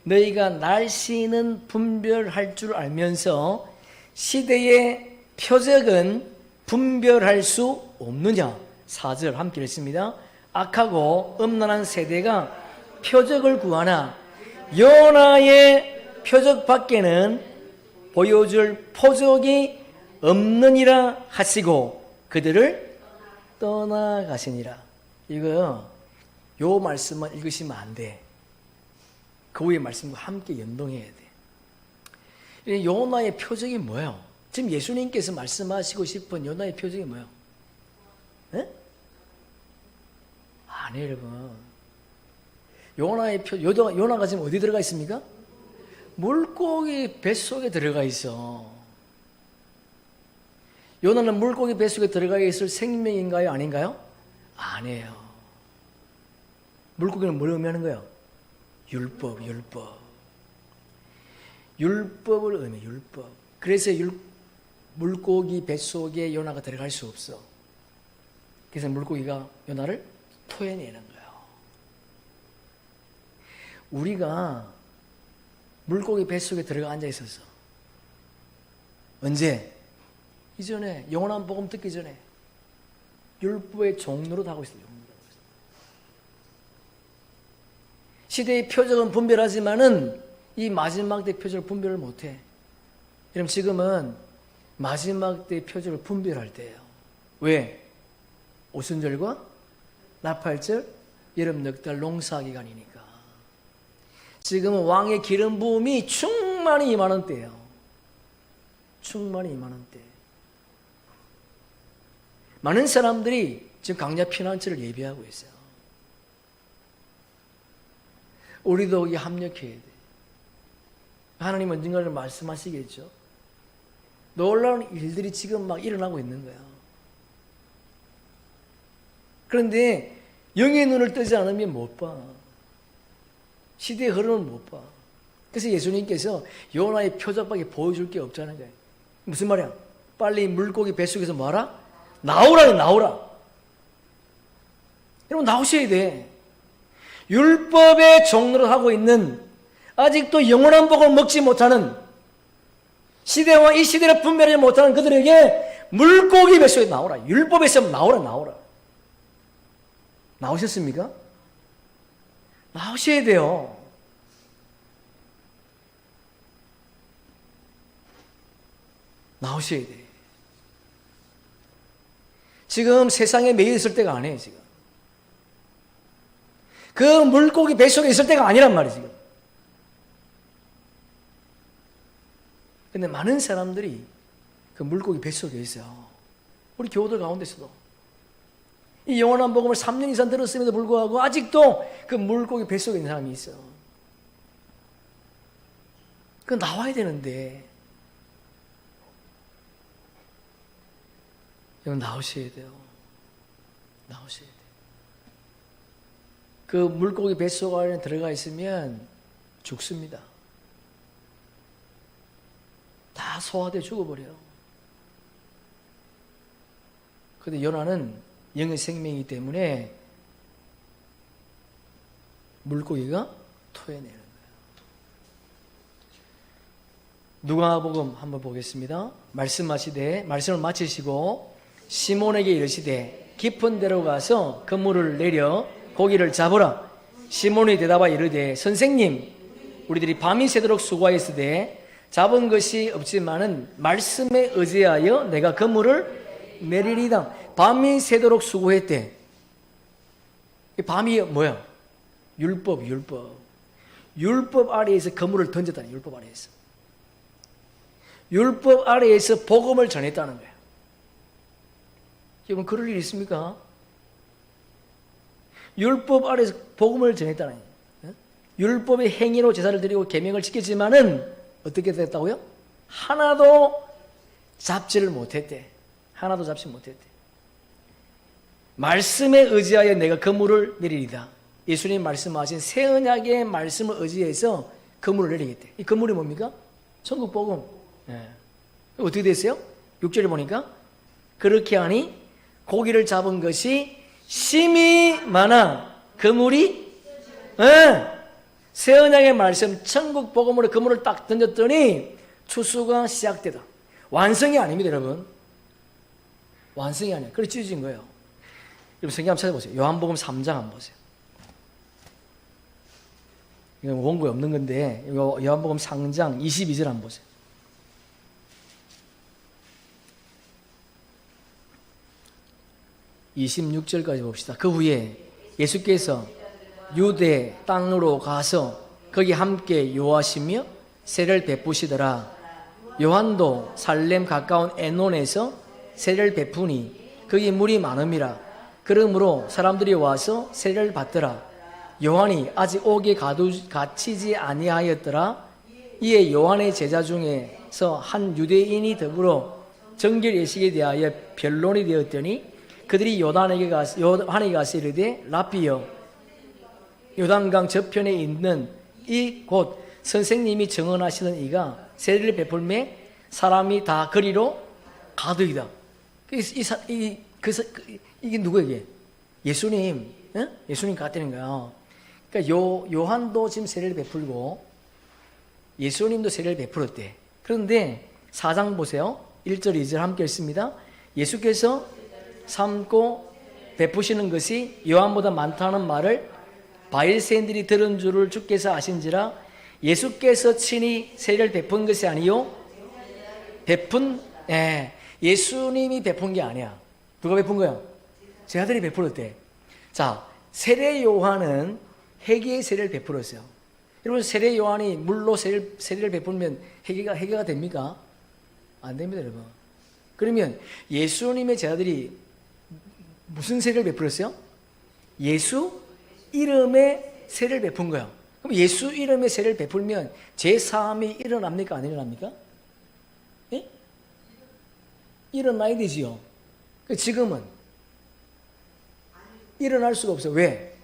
너희가 날씨는 분별할 줄 알면서 시대의 표적은 분별할 수 없느냐. 4절 함께 읽습니다. 악하고 음란한 세대가 표적을 구하나 요나의 표적 밖에는 보여줄 표적이 없느니라 하시고 그들을 떠나가시니라. 이거 요 말씀만 읽으시면 안 돼. 그 위의 말씀과 함께 연동해야 돼. 요나의 표적이 뭐예요? 지금 예수님께서 말씀하시고 싶은 요나의 표적이 뭐예요? 네? 아니에요, 여러분. 요나가 지금 어디 들어가 있습니까? 물고기 뱃속에 들어가 있어. 요나는 물고기 뱃속에 들어가 있을 생명인가요? 아닌가요? 아니에요. 물고기는 뭘 의미하는 거예요? 율법을 의미해. 율법. 그래서 물고기 뱃속에 요나가 들어갈 수 없어. 그래서 물고기가 요나를 토해내는 거예요. 우리가 물고기 뱃속에 들어가 앉아 있었어. 언제? 이전에 영원한 복음 듣기 전에 율법의 종로로 하고 있어요. 시대의 표적은 분별하지만은 이 마지막 때 표적을 분별을 못해. 여러분 지금은 마지막 때 표적을 분별할 때예요. 왜? 오순절과 나팔절, 여름 넉달 농사 기간이니까. 지금은 왕의 기름 부음이 충만히 임하는 때예요. 충만히 임하는 때. 많은 사람들이 지금 강야 피난처를 예비하고 있어요. 우리도 여기 합력해야 돼. 하나님 언젠가를 말씀하시겠죠. 놀라운 일들이 지금 막 일어나고 있는 거야. 그런데 영의 눈을 뜨지 않으면 못 봐. 시대의 흐름을 못 봐. 그래서 예수님께서 요나의 표적밖에 보여줄 게 없다는 거예요. 무슨 말이야? 빨리 물고기 뱃속에서 뭐하라? 나오라. 여러분 나오셔야 돼. 율법의 종로를 하고 있는, 아직도 영원한 복을 먹지 못하는, 시대와 이 시대를 분별하지 못하는 그들에게 물고기 뱃속에 나오라. 율법에서 나오라. 나오셨습니까? 나오셔야 돼요. 나오셔야 돼. 지금 세상에 매여 있을 때가 아니에요, 지금. 그 물고기 뱃속에 있을 때가 아니란 말이에요, 지금. 근데 많은 사람들이 그 물고기 뱃속에 있어요. 우리 교우들 가운데서도. 이 영원한 복음을 3년 이상 들었음에도 불구하고 아직도 그 물고기 뱃속에 있는 사람이 있어요. 그 나와야 되는데. 여러분 나오셔야 돼요. 나오셔야 돼요. 그 물고기 뱃속 안에 들어가 있으면 죽습니다. 다 소화돼 죽어버려요. 그런데 요나는 영의 생명이기 때문에 물고기가 토해내는 거예요. 누가복음 한번 보겠습니다. 말씀하시되 말씀을 마치시고 시몬에게 이르시되 깊은 데로 가서 그물을 내려 고기를 잡으라. 시몬이 대답하여 이르되 선생님 우리들이 밤이 새도록 수고하였으되 잡은 것이 없지만은 말씀에 의지하여 내가 그물을 내리리다. 밤이 새도록 수고했대. 밤이 뭐야? 율법. 율법 아래에서 그물을 던졌다는 율법 아래에서. 율법 아래에서 복음을 전했다는 거예요. 여러분 그럴 일 있습니까? 율법 아래에서 복음을 전했다는 거예요. 율법의 행위로 제사를 드리고 계명을 지켰지만은 어떻게 됐다고요? 하나도 잡지를 못했대. 하나도 잡지 못했대. 말씀에 의지하여 내가 그물을 내리리다. 예수님 말씀하신 새 언약의 말씀을 의지해서 그물을 내리겠대. 이 그물이 뭡니까? 천국 복음. 네. 어떻게 됐어요? 6절에 보니까 그렇게 하니 고기를 잡은 것이 심히 많아 그물이 새 언약의 말씀 천국 복음으로 그물을 딱 던졌더니 추수가 시작되다. 완성이 아닙니다, 여러분. 완성이 아니에요. 그래 찢어진 거예요. 여러분 성경 한번 찾아보세요. 요한복음 3장 한번 보세요. 이건 원고에 없는 건데 이거 요한복음 3장 22절 한번 보세요. 26절까지 봅시다. 그 후에 예수께서 유대 땅으로 가서 거기 함께 요하시며 세례를 베푸시더라. 요한도 살렘 가까운 에논에서 세례를 베푸니 거기 물이 많음이라. 그러므로 사람들이 와서 세례를 받더라. 요한이 아직 옥에 갇히지 아니하였더라. 이에 요한의 제자 중에서 한 유대인이 더불어 정결 예식에 대하여 변론이 되었더니 그들이 요한에게 가서 이르되 라삐여 요단강 저편에 있는 이 곳 선생님이 정언하시던 이가 세례를 베풀매 사람이 다 그리로 가득이다. 이게 누구에게? 예수님, 예수님 같다는 거야. 그러니까 요한도 지금 세례를 베풀고 예수님도 세례를 베풀었대. 그런데 4장 보세요. 1절 2절 함께 읽습니다. 예수께서 삼고 베푸시는 것이 요한보다 많다는 말을 바리새인들이 들은 줄을 주께서 아신지라. 예수께서 친히 세례를 베푼 것이 아니요 베푼 예, 예수님이 베푼 게 아니야. 누가 베푼 거야? 제자들이 베풀었대. 자, 세례 요한은 회개의 세례를 베풀었어요. 여러분, 세례 요한이 물로 세례를 베풀면 회개가 됩니까? 안 됩니다, 여러분. 그러면 예수님의 제자들이 무슨 세례를 베풀었어요? 예수 이름의 세례를 베푼 거예요. 그럼 예수 이름의 세례를 베풀면 제사함이 일어납니까? 안 일어납니까? 예? 일어나야 되지요. 지금은 일어날 수가 없어요. 왜?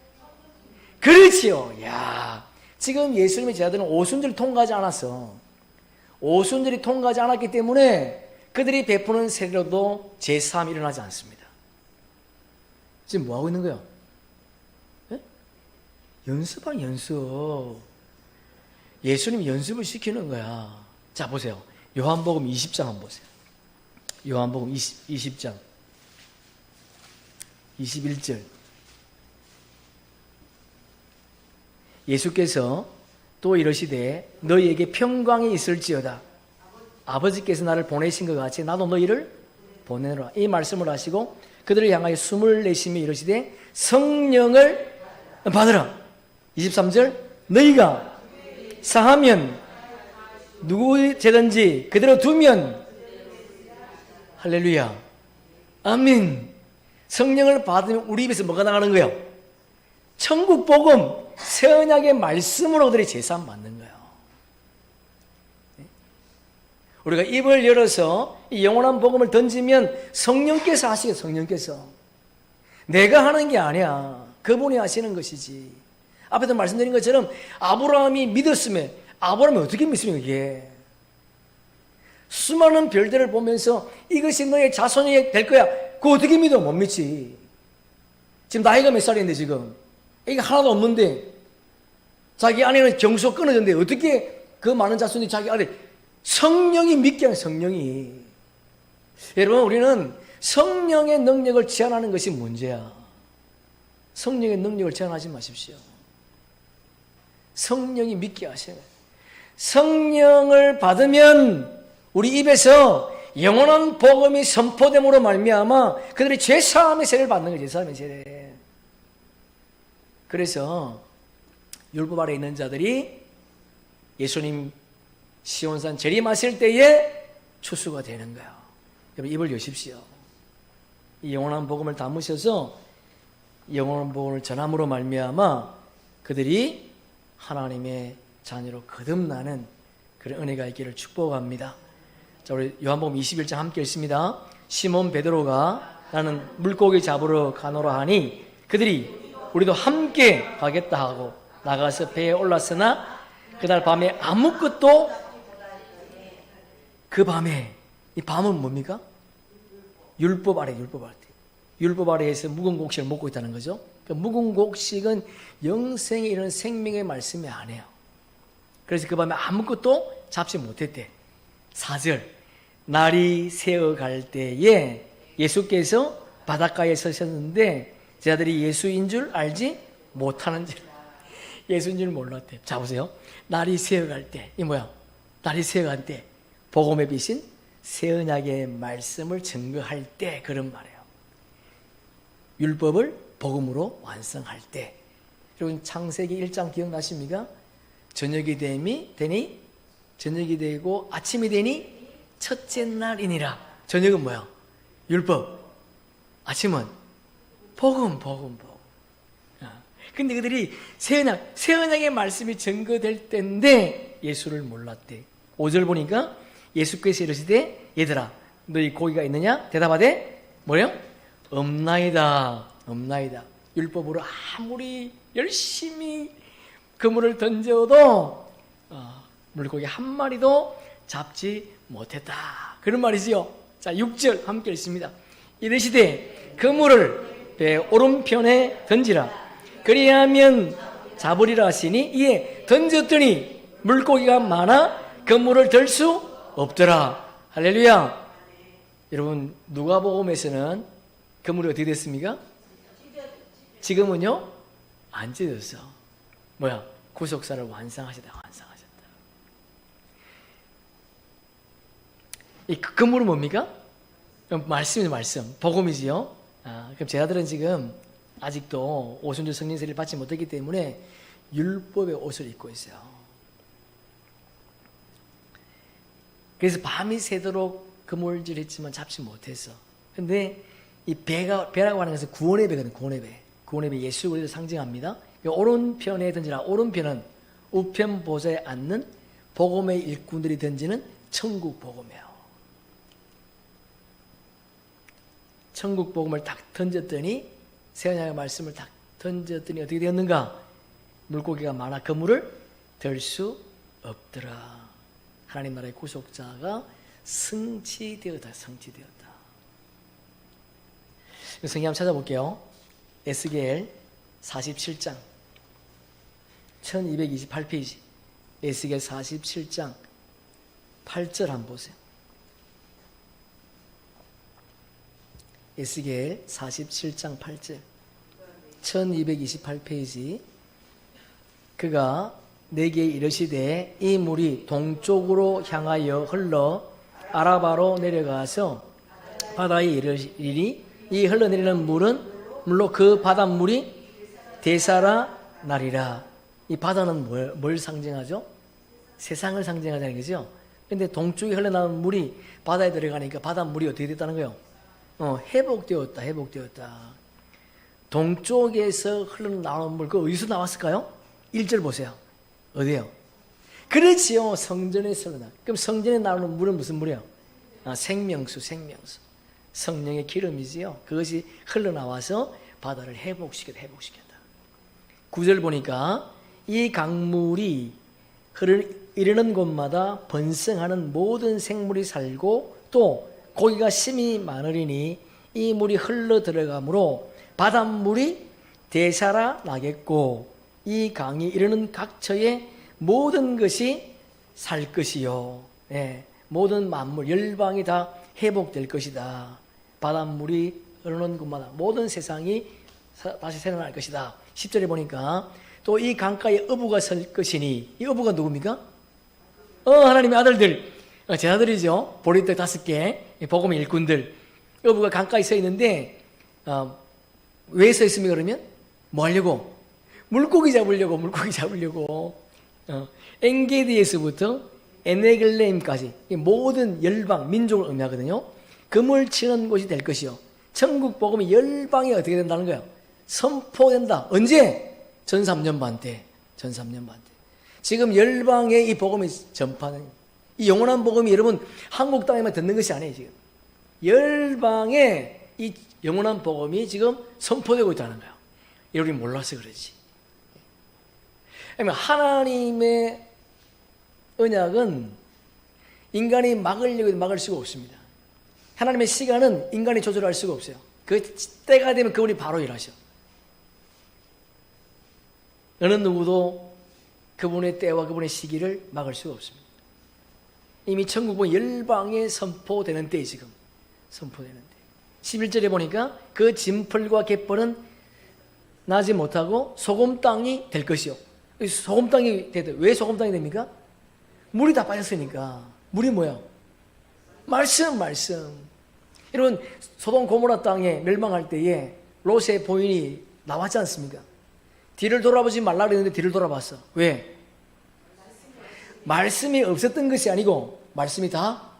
그렇지요. 야, 지금 예수님의 제자들은 오순절을 통과하지 않았어. 오순절이 통과하지 않았기 때문에 그들이 베푸는 세례로도 제사함이 일어나지 않습니다. 지금 뭐 하고 있는 거야? 예? 연습한 연습. 예수님이 연습을 시키는 거야. 자, 보세요. 요한복음 20장 한번 보세요. 요한복음 20장 21절. 예수께서 또 이러시되 너희에게 평강이 있을지어다. 아버지께서 나를 보내신 것 같이 나도 너희를 보내노라. 이 말씀을 하시고 그들을 향하여 숨을 내쉬며 이러시되 성령을 받으라. 23절 너희가 사하면 누구제든지 그대로 두면 할렐루야 아멘. 성령을 받으면 우리 입에서 뭐가 나가는 거예요? 천국 복음 새 언약의 말씀으로 그들이 제사함 받는 거예요. 우리가 입을 열어서 이 영원한 복음을 던지면 성령께서 하시겠어요. 성령께서 내가 하는 게 아니야. 그분이 하시는 것이지. 앞에서 말씀드린 것처럼 아브라함이 믿었으면 아브라함이 어떻게 믿습니까? 이게 수많은 별들을 보면서 이것이 너의 자손이 될 거야. 그거 어떻게 믿어? 못 믿지. 지금 나이가 몇 살인데 지금 이게 하나도 없는데 자기 아내는 경소 끊어졌는데 어떻게 그 많은 자손이 자기 아내 성령이 믿게 하는 성령이. 여러분 우리는 성령의 능력을 제한하는 것이 문제야. 성령의 능력을 제한하지 마십시오. 성령이 믿게 하셔야 돼요. 성령을 받으면 우리 입에서 영원한 복음이 선포됨으로 말미암아 그들이 죄사함의 세례를 받는 거예요. 죄사함의 세례. 그래서 율법 아래 있는 자들이 예수님 시온산 재림하실 때에 추수가 되는 거예요. 여러분 입을 여십시오. 이 영원한 복음을 담으셔서 영원한 복음을 전함으로 말미암아 그들이 하나님의 자녀로 거듭나는 그런 은혜가 있기를 축복합니다. 자, 우리 요한복음 21장 함께 읽습니다. 시몬 베드로가 나는 물고기 잡으러 가노라 하니 그들이 우리도 함께 가겠다 하고 나가서 배에 올랐으나 그날 밤에 아무것도 그 밤에 이 밤은 뭡니까? 율법 아래에서 묵은 곡식을 먹고 있다는 거죠. 그 묵은 곡식은 영생에 이르는 생명의 말씀이 아니에요. 그래서 그 밤에 아무것도 잡지 못했대. 4절 날이 새어갈 때에 예수께서 바닷가에 서셨는데 제자들이 예수인 줄 알지 못하는 줄 예수인 줄 몰랐대. 자 보세요. 날이 새어갈 때 이 뭐야? 날이 새어갈 때 복음의 빛인 새 언약의 말씀을 증거할 때 그런 말이에요. 율법을 복음으로 완성할 때. 여러분 창세기 1장 기억나십니까? 저녁이 되니 저녁이 되고 아침이 되니 첫째 날이니라. 저녁은 뭐야? 율법. 아침은 복음. 근데 그들이 새 언약의 말씀이 증거될 때인데 예수를 몰랐대. 5절 보니까 예수께서 이르시되 얘들아 너희 고기가 있느냐? 대답하되 뭐래요? 없나이다. 율법으로 아무리 열심히 그물을 던져도 물고기 한 마리도 잡지 못했다. 그런 말이지요. 자 6절 함께 읽습니다. 이르시되 그물을 배 오른편에 던지라. 그리하면 잡으리라 하시니 이에 던졌더니 물고기가 많아 그물을 들 수 없더라. 할렐루야. 여러분 누가복음에서는 그물이 어떻게 됐습니까? 지금은요 안 찢어졌어. 뭐야? 구속사를 완성하셨다. 이 그물은 뭡니까? 말씀이죠, 말씀. 복음이지요. 그럼 제자들은 지금 아직도 오순절 성령 세례를 받지 못했기 때문에 율법의 옷을 입고 있어요. 그래서 밤이 새도록 그물질했지만 잡지 못했어. 근데 이 배라고 하는 것은 구원의 배거든요. 구원의 배. 구원의 배 예수 그리스도를 상징합니다. 오른편에 던지라. 오른편은 우편 보좌에 앉는 복음의 일꾼들이 던지는 천국 복음이에요. 천국 복음을 딱 던졌더니 새언약의 말씀을 딱 던졌더니 어떻게 되었는가? 물고기가 많아 그물을 들 수 없더라. 하나님 나라의 구속자가 성취되었다. 성취되었다. 성경 한번 찾아볼게요. 에스겔 47장 1228페이지 에스겔 47장 8절 한번 보세요. 에스겔 47장 8절 1228페이지 그가 내게 이르시되 이 물이 동쪽으로 향하여 흘러 아라바로 내려가서 바다에 이르리니 이 흘러내리는 물로 그 바닷물이 대사라 나리라. 이 바다는 뭘 상징하죠? 세상을 상징하자는 거죠. 근데 동쪽에 흘러나오는 물이 바다에 들어가니까 바닷물이 어떻게 됐다는 거예요? 회복되었다. 회복되었다. 동쪽에서 흘러나오는 물, 그 어디서 나왔을까요? 1절 보세요. 어디요? 그렇지요. 성전에서 흘러나. 그럼 성전에 나오는 물은 무슨 물이에요? 생명수, 생명수. 성령의 기름이지요. 그것이 흘러나와서 바다를 회복시켰다. 9절 보니까 이 강물이 이르는 곳마다 번성하는 모든 생물이 살고 또 고기가 심히 많으리니 이 물이 흘러 들어가므로 바닷물이 대사라 나겠고 이 강이 이르는 각처의 모든 것이 살 것이요. 모든 만물, 열방이 다 회복될 것이다. 바닷물이 흐르는 곳마다 모든 세상이 다시 생겨날 것이다. 10절에 보니까 또 이 강가에 어부가 설 것이니 이 어부가 누굽니까? 하나님의 아들들, 제자들이죠. 보리떡 5개, 복음의 일꾼들. 어부가 강가에 서 있는데 왜 서 있습니까? 그러면 뭐 하려고? 물고기 잡으려고. 엔게디에서부터 에네글레임까지 모든 열방, 민족을 의미하거든요. 금을 치는 곳이 될 것이요. 천국 복음이 열방에 어떻게 된다는 거예요? 선포된다. 언제? 전 3년 반 때. 지금 열방에 이 복음이 전파는, 이 영원한 복음이 여러분 한국 땅에만 듣는 것이 아니에요. 지금 열방에 이 영원한 복음이 지금 선포되고 있다는 거예요. 여러분이 몰라서 그러지. 하나님의 언약은 인간이 막으려고 해도 막을 수가 없습니다. 하나님의 시간은 인간이 조절할 수가 없어요. 그 때가 되면 그분이 바로 일하셔. 어느 누구도 그분의 때와 그분의 시기를 막을 수가 없습니다. 이미 천국은 열방에 선포되는 때에 지금 선포되는 때. 11절에 보니까 그 진펄과 갯벌은 나지 못하고 소금 땅이 될 것이요. 소금 땅이 되다. 왜 소금 땅이 됩니까? 물이 다 빠졌으니까. 물이 뭐야? 말씀. 여러분 소돔 고모라 땅에 멸망할 때에 롯의 부인이 나왔지 않습니까? 뒤를 돌아보지 말라 그랬는데 뒤를 돌아봤어. 왜? 말씀이 없었던 것이 아니고 말씀이 다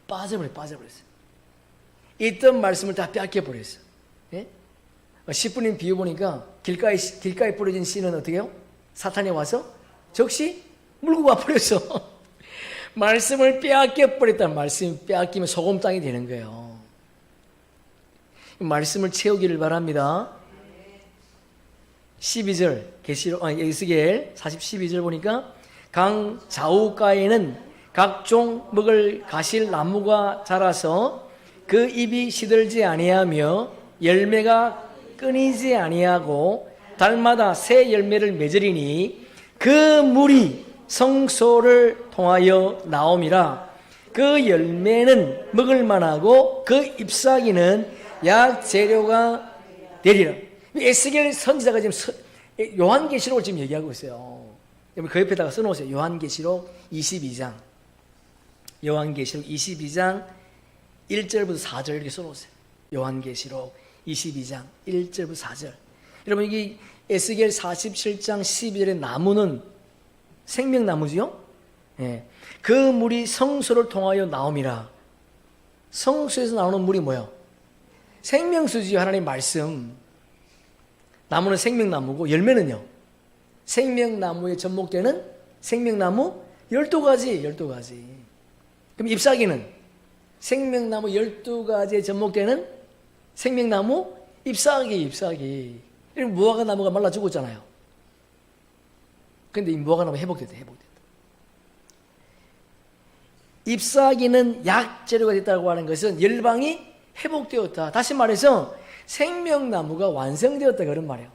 빠져버렸어. 있던 말씀을 다 뺏겨버렸어. 10분인 비유 보니까 길가에 뿌려진 씨는 어떻게 해요? 사탄이 와서 적시 물고 와버렸어. 말씀을 빼앗겨버렸다는, 말씀이 빼앗기면 소금 땅이 되는 거예요. 말씀을 채우기를 바랍니다. 12절 에스겔 12절 보니까 강 좌우가에는 각종 먹을 가실 나무가 자라서 그 잎이 시들지 아니하며 열매가 끊이지 아니하고 달마다 새 열매를 맺으리니 그 물이 성소를 통하여 나옴이라. 그 열매는 먹을 만하고 그 잎사귀는 약 재료가 되리라. 에스겔 선지자가 지금 요한계시록을 지금 얘기하고 있어요. 그 옆에다가 써놓으세요. 요한계시록 22장. 요한계시록 22장 1절부터 4절 이렇게 써놓으세요. 요한계시록 22장 1절부터 4절. 여러분, 이게 에스겔 47장 12절의 나무는 생명나무지요? 예. 그 물이 성소를 통하여 나옴이라. 성소에서 나오는 물이 뭐예요? 생명수지요. 하나님 말씀. 나무는 생명나무고 열매는요, 생명나무에 접목되는 생명나무 12가지, 12가지. 그럼 잎사귀는 생명나무 12가지에 접목되는 생명나무 잎사귀, 잎사귀. 이런 무화과 나무가 말라 죽었잖아요. 근데 이 무화과 나무 회복됐다, 회복됐다. ip사귀는 약재료가 됐다고 하는 것은 열방이 회복되었다. 다시 말해서 생명나무가 완성되었다, 그런 말이에요.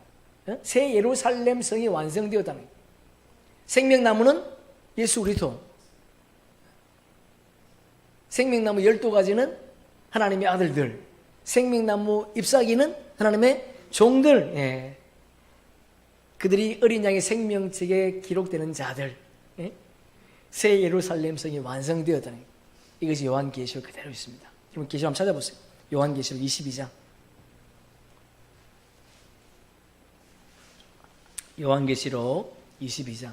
새 예루살렘 성이 완성되었다는 거예요. 생명나무는 예수 그리스도, 생명나무 12가지는 하나님의 아들들, 생명나무 잎사귀는 하나님의 종들, 예. 그들이 어린 양의 생명책에 기록되는 자들, 예. 새 예루살렘 성이 완성되었다는 거예요. 이것이 요한계시록 그대로 있습니다. 여러분 계시록 한번 찾아보세요. 요한계시록 22장. 요한계시록 22장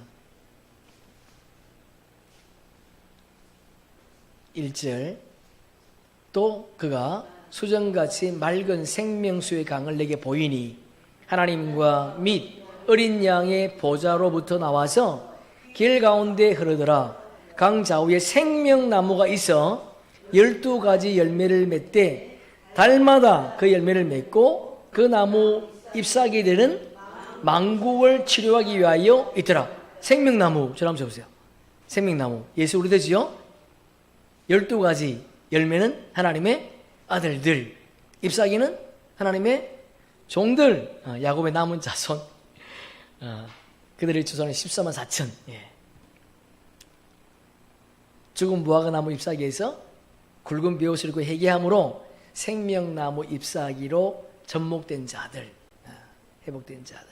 1절. 또 그가 수정같이 맑은 생명수의 강을 내게 보이니 하나님과 및 어린 양의 보좌로부터 나와서 길 가운데 흐르더라. 강 좌우에 생명나무가 있어 12가지 열매를 맺되 달마다 그 열매를 맺고 그 나무 잎사귀들은 만국을 치료하기 위하여 있더라. 생명나무, 저를 한번 보세요. 생명나무, 예수 그리스도지요. 12가지 열매는 하나님의 아들들, 잎사귀는 하나님의 종들, 야곱의 남은 자손, 그들의 주소는 14만 4천. 예. 죽은 무화과 나무 잎사귀에서 굵은 벼옷을 입고 회개함으로 생명나무 잎사귀로 접목된 자들, 회복된 자들.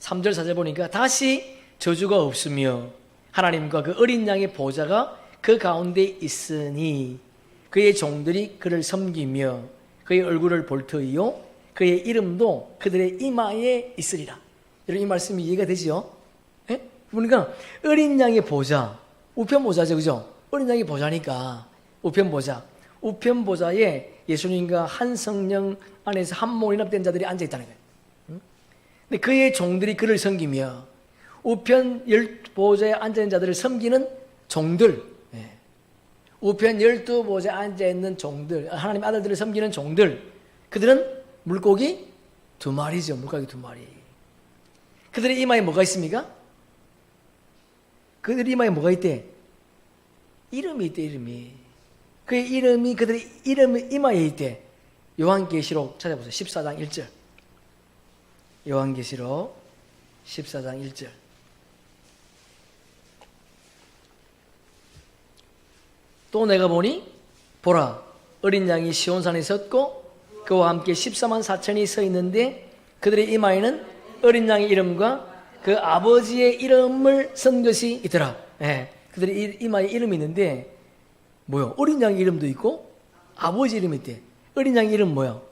3절 4절 보니까 다시 저주가 없으며 하나님과 그 어린 양의 보좌가 그 가운데 있으니 그의 종들이 그를 섬기며 그의 얼굴을 볼 터이요 그의 이름도 그들의 이마에 있으리라. 여러분, 이 말씀이 이해가 되지요? 예? 그러니까 어린 양의 보좌, 우편 보좌죠, 그죠? 어린 양의 보좌니까 우편 보좌, 우편 보좌에 예수님과 한 성령 안에서 한 몸 연합된 자들이 앉아 있다는 거예요. 근데 그의 종들이 그를 섬기며 우편 보좌에 앉아 있는 자들을 섬기는 종들, 예. 우편 12보좌에 앉아 있는 종들, 하나님 아들들을 섬기는 종들, 그들은 물고기 2마리죠. 물고기 2마리. 그들의 이마에 뭐가 있습니까? 그들의 이마에 뭐가 있대? 이름이 있대, 이름이. 그의 이름이, 그들의 이름이 이마에 있대. 요한계시록 찾아보세요. 14장 1절. 요한계시록 14장 1절. 또 내가 보니 보라, 어린 양이 시온산에 섰고 그와 함께 14만 4천이 서 있는데 그들의 이마에는 어린 양의 이름과 그 아버지의 이름을 쓴 것이 있더라. 예. 그들의 이마에 이름이 있는데 뭐요? 어린 양의 이름도 있고 아버지 이름이 있대. 어린 양의 이름 뭐요?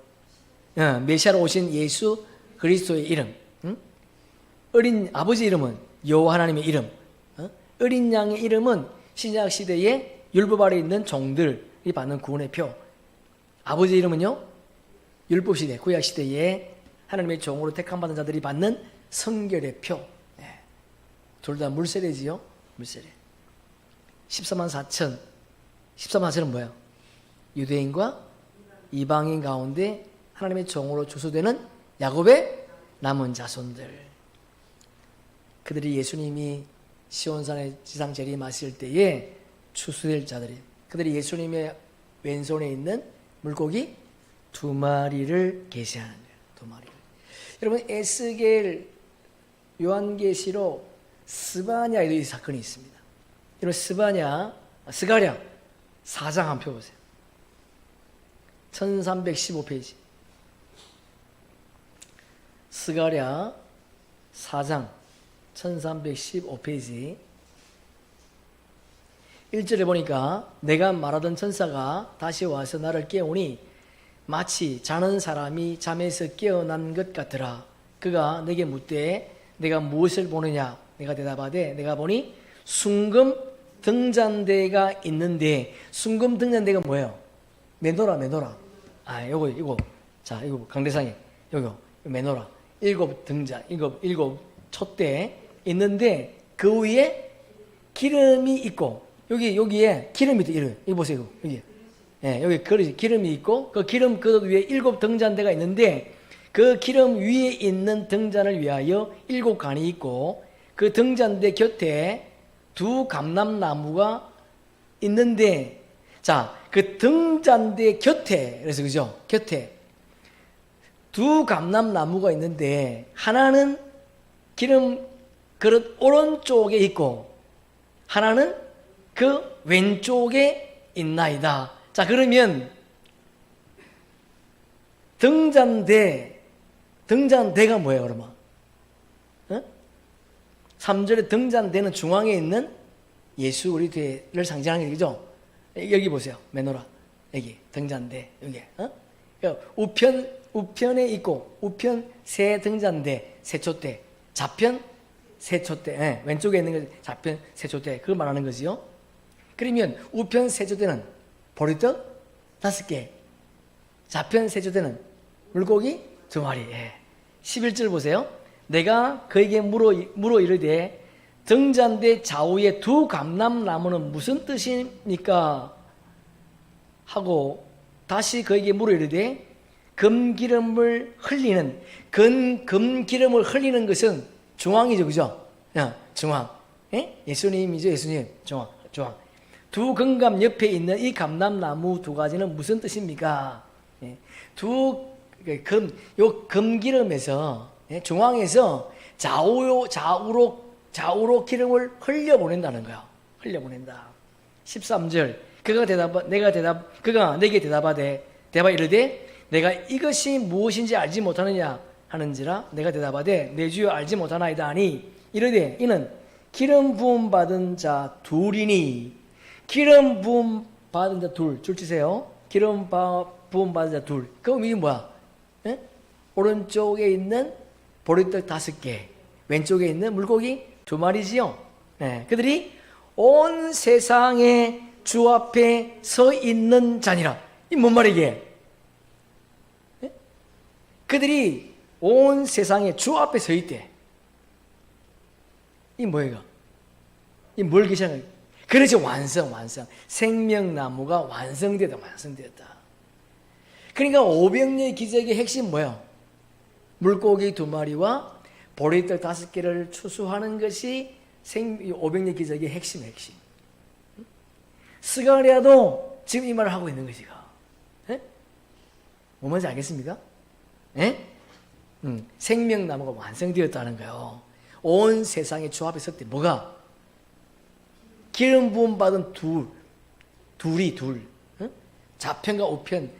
메시아로 오신 예수 그리스도의 이름. 응? 어린 아버지 이름은 여호와 하나님의 이름. 어린 양의 이름은 신약 시대에 율법 아래 있는 종들이 받는 구원의 표. 아버지 이름은요, 율법 시대, 구약 시대에 하나님의 종으로 택함받은 자들이 받는 성결의 표. 네. 둘 다 물세례지요, 물세례. 14만 4천. 14만 4천은 뭐예요? 유대인과 이방인 가운데 하나님의 종으로 추수되는 야곱의 남은 자손들. 그들이 예수님이 시온산의 지상 재림하실 때에 추수될 자들이, 그들이 예수님의 왼손에 있는 물고기 2마리를 계시하는 거예요. 2마리를. 여러분, 에스겔, 요한계시록, 스바냐에도 이 사건이 있습니다. 여러분, 스가랴 4장 한 표 보세요. 1315페이지. 스가랴 4장 1315페이지. 1절에 보니까 내가 말하던 천사가 다시 와서 나를 깨우니 마치 자는 사람이 잠에서 깨어난 것 같더라. 그가 내게 묻되 내가 무엇을 보느냐? 내가 대답하되 내가 보니 순금 등잔대가 있는데, 순금 등잔대가 뭐예요? 메노라. 아, 이거. 자, 이거 강대상에 요거 메노라. 7등잔, 7 촛대 있는데 그 위에 기름이 있고, 여기에 기름이 있다. 여기 보세요. 여기. 예, 여기 그릇이 기름이 있고, 그 기름 그릇 위에 7등잔대가 있는데 그 기름 위에 있는 등잔을 위하여 7간이 있고, 그 등잔대 곁에 2 감람나무가 있는데, 자, 그 등잔대 곁에, 그래서 그죠? 곁에 2 감람나무가 있는데 하나는 기름 그릇 오른쪽에 있고 하나는 그 왼쪽에 있나이다. 자, 그러면 등잔대가 뭐예요, 그러면? 3절에 등잔대는 중앙에 있는 예수 그리스도를 상징하는 얘기죠. 여기 보세요. 메노라. 여기 등잔대. 여기. 우편에 있고, 우편 세 등잔대, 세 촛대. 좌편 세 촛대. 네, 왼쪽에 있는 거 좌편 세 촛대. 그걸 말하는 거지요. 그러면 우편 세 촛대는 보리떡 5개. 좌편 세 촛대는 물고기 2마리. 예. 11절 보세요. 내가 그에게 물어 이르되 등잔대 좌우에 2 감람나무는 무슨 뜻입니까? 하고 다시 그에게 물어 이르되 금기름을 흘리는, 금기름을 흘리는 것은 중앙이죠, 그죠? 중앙. 예? 예수님이죠, 예수님. 중앙. 2 금감 옆에 있는 이 감람나무 2가지는 무슨 뜻입니까? 예. 요 금기름에서, 예? 중앙에서 좌우로 기름을 흘려보낸다는 거야. 흘려보낸다. 13절. 그가 내게 대답하되 이르되 내가 이것이 무엇인지 알지 못하느냐 하는지라. 내가 대답하되 내 주여 알지 못하나이다 하니 이르되 이는 기름 부음 받은 자 둘이니. 기름 부음 받은 자 둘. 줄 치세요. 기름 부음 받은 자 둘. 그럼 이게 뭐야? 예? 오른쪽에 있는 보리떡 5개, 왼쪽에 있는 물고기 2마리지요. 예. 그들이 온 세상의 주 앞에 서 있는 자니라. 이 뭔 말이게? 예? 그들이 온 세상의 주 앞에 서 있대. 이 뭐예요? 이 뭘 계시는 거예요? 그렇지, 완성. 생명나무가 완성되었다. 그러니까 500년의 기적의 핵심 뭐예요? 물고기 2마리와 보리떡 5개를 추수하는 것이 500년 기적의 핵심. 스가랴도 지금 이 말을 하고 있는 것이가. 예? 뭔지 알겠습니까? 예? 생명나무가 완성되었다는 거예요. 온 세상의 주 앞에 섰대. 뭐가? 기름 부음 받은 둘이. 응? 좌편과 우편,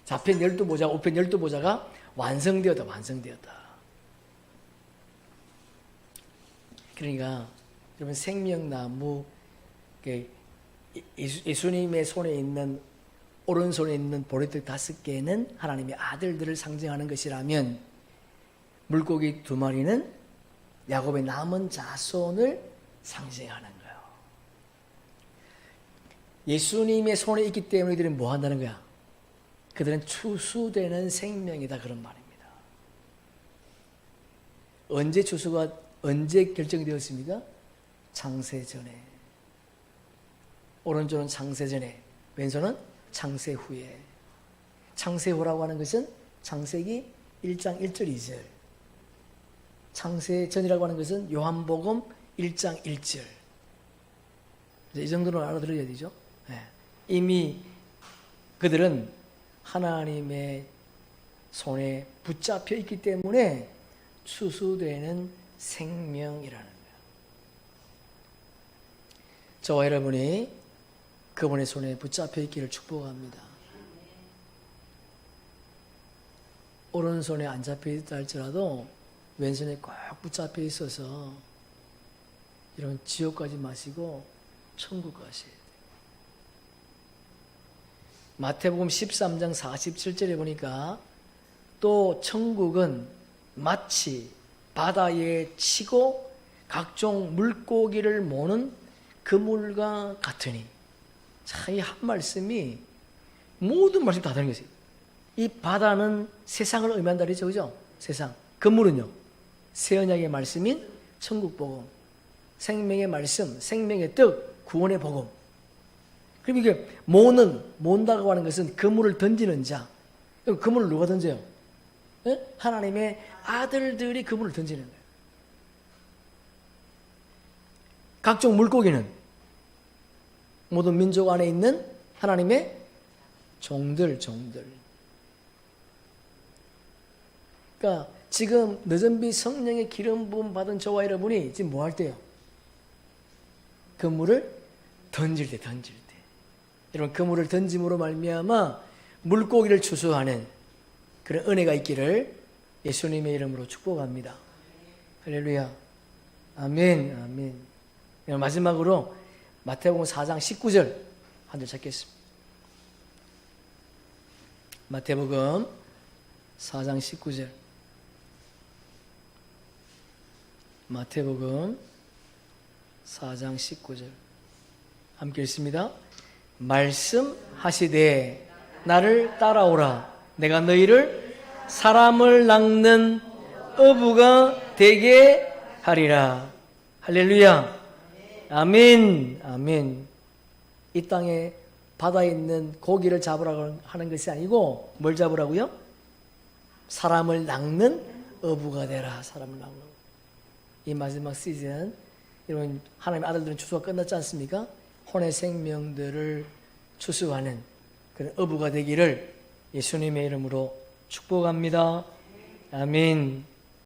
좌편 12보자, 우편 12보자가 완성되었다. 그러니까 여러분, 생명나무, 예수님의 손에 있는, 오른손에 있는 보리떡 5개는 하나님의 아들들을 상징하는 것이라면, 물고기 2마리는 야곱의 남은 자손을 상징하는 거예요. 예수님의 손에 있기 때문에 그들은 뭐 한다는 거야? 그들은 추수되는 생명이다, 그런 말입니다. 언제 결정이 되었습니까? 창세 전에. 오른손은 창세 전에, 왼손은 창세 후에. 창세 후라고 하는 것은 창세기 1장 1절 2절. 창세 전이라고 하는 것은 요한복음 1장 1절. 이 정도는 알아들어야 되죠. 네. 이미 그들은 하나님의 손에 붙잡혀 있기 때문에 추수되는 생명이라는 거예요. 저와 여러분이 그분의 손에 붙잡혀 있기를 축복합니다. 오른손에 안 잡혀 있다 할지라도 왼손에 꼭 붙잡혀 있어서 이런 지옥 가지 마시고 천국 가셔야 돼요. 마태복음 13장 47절에 보니까 또 천국은 마치 바다에 치고 각종 물고기를 모는 그물과 같으니. 자, 이 한 말씀이 모든 말씀 다 다른 것이에요. 이 바다는 세상을 의미한다 그랬죠, 그죠? 세상. 그물은요, 새 언약의 말씀인 천국 복음, 생명의 말씀, 생명의 뜻, 구원의 복음. 그럼 이게 모은다고 하는 것은 그물을 던지는 자. 그물을 누가 던져요? 네? 하나님의 아들들이 그물을 던지는 거예요. 각종 물고기는 모든 민족 안에 있는 하나님의 종들. 그러니까 지금 너전비 성령의 기름 부음 받은 저와 여러분이 지금 뭐 할 때요? 그물을 던질 때. 여러분, 그물을 던짐으로 말미암아 물고기를 추수하는 그런 은혜가 있기를 예수님의 이름으로 축복합니다. 할렐루야. 아멘. 마지막으로 마태복음 4장 19절 한 절 찾겠습니다. 마태복음 4장 19절. 마태복음 4장 19절. 함께 읽습니다. 말씀하시되 나를 따라오라. 내가 너희를 사람을 낚는 어부가 되게 하리라. 할렐루야. 아멘. 이 땅에 바다에 있는 고기를 잡으라고 하는 것이 아니고 뭘 잡으라고요? 사람을 낚는 어부가 되라. 사람을 낚는. 이 마지막 시즌, 여러분, 하나님의 아들들은 추수가 끝났지 않습니까? 혼의 생명들을 추수하는 그런 어부가 되기를 예수님의 이름으로 축복합니다. 아멘.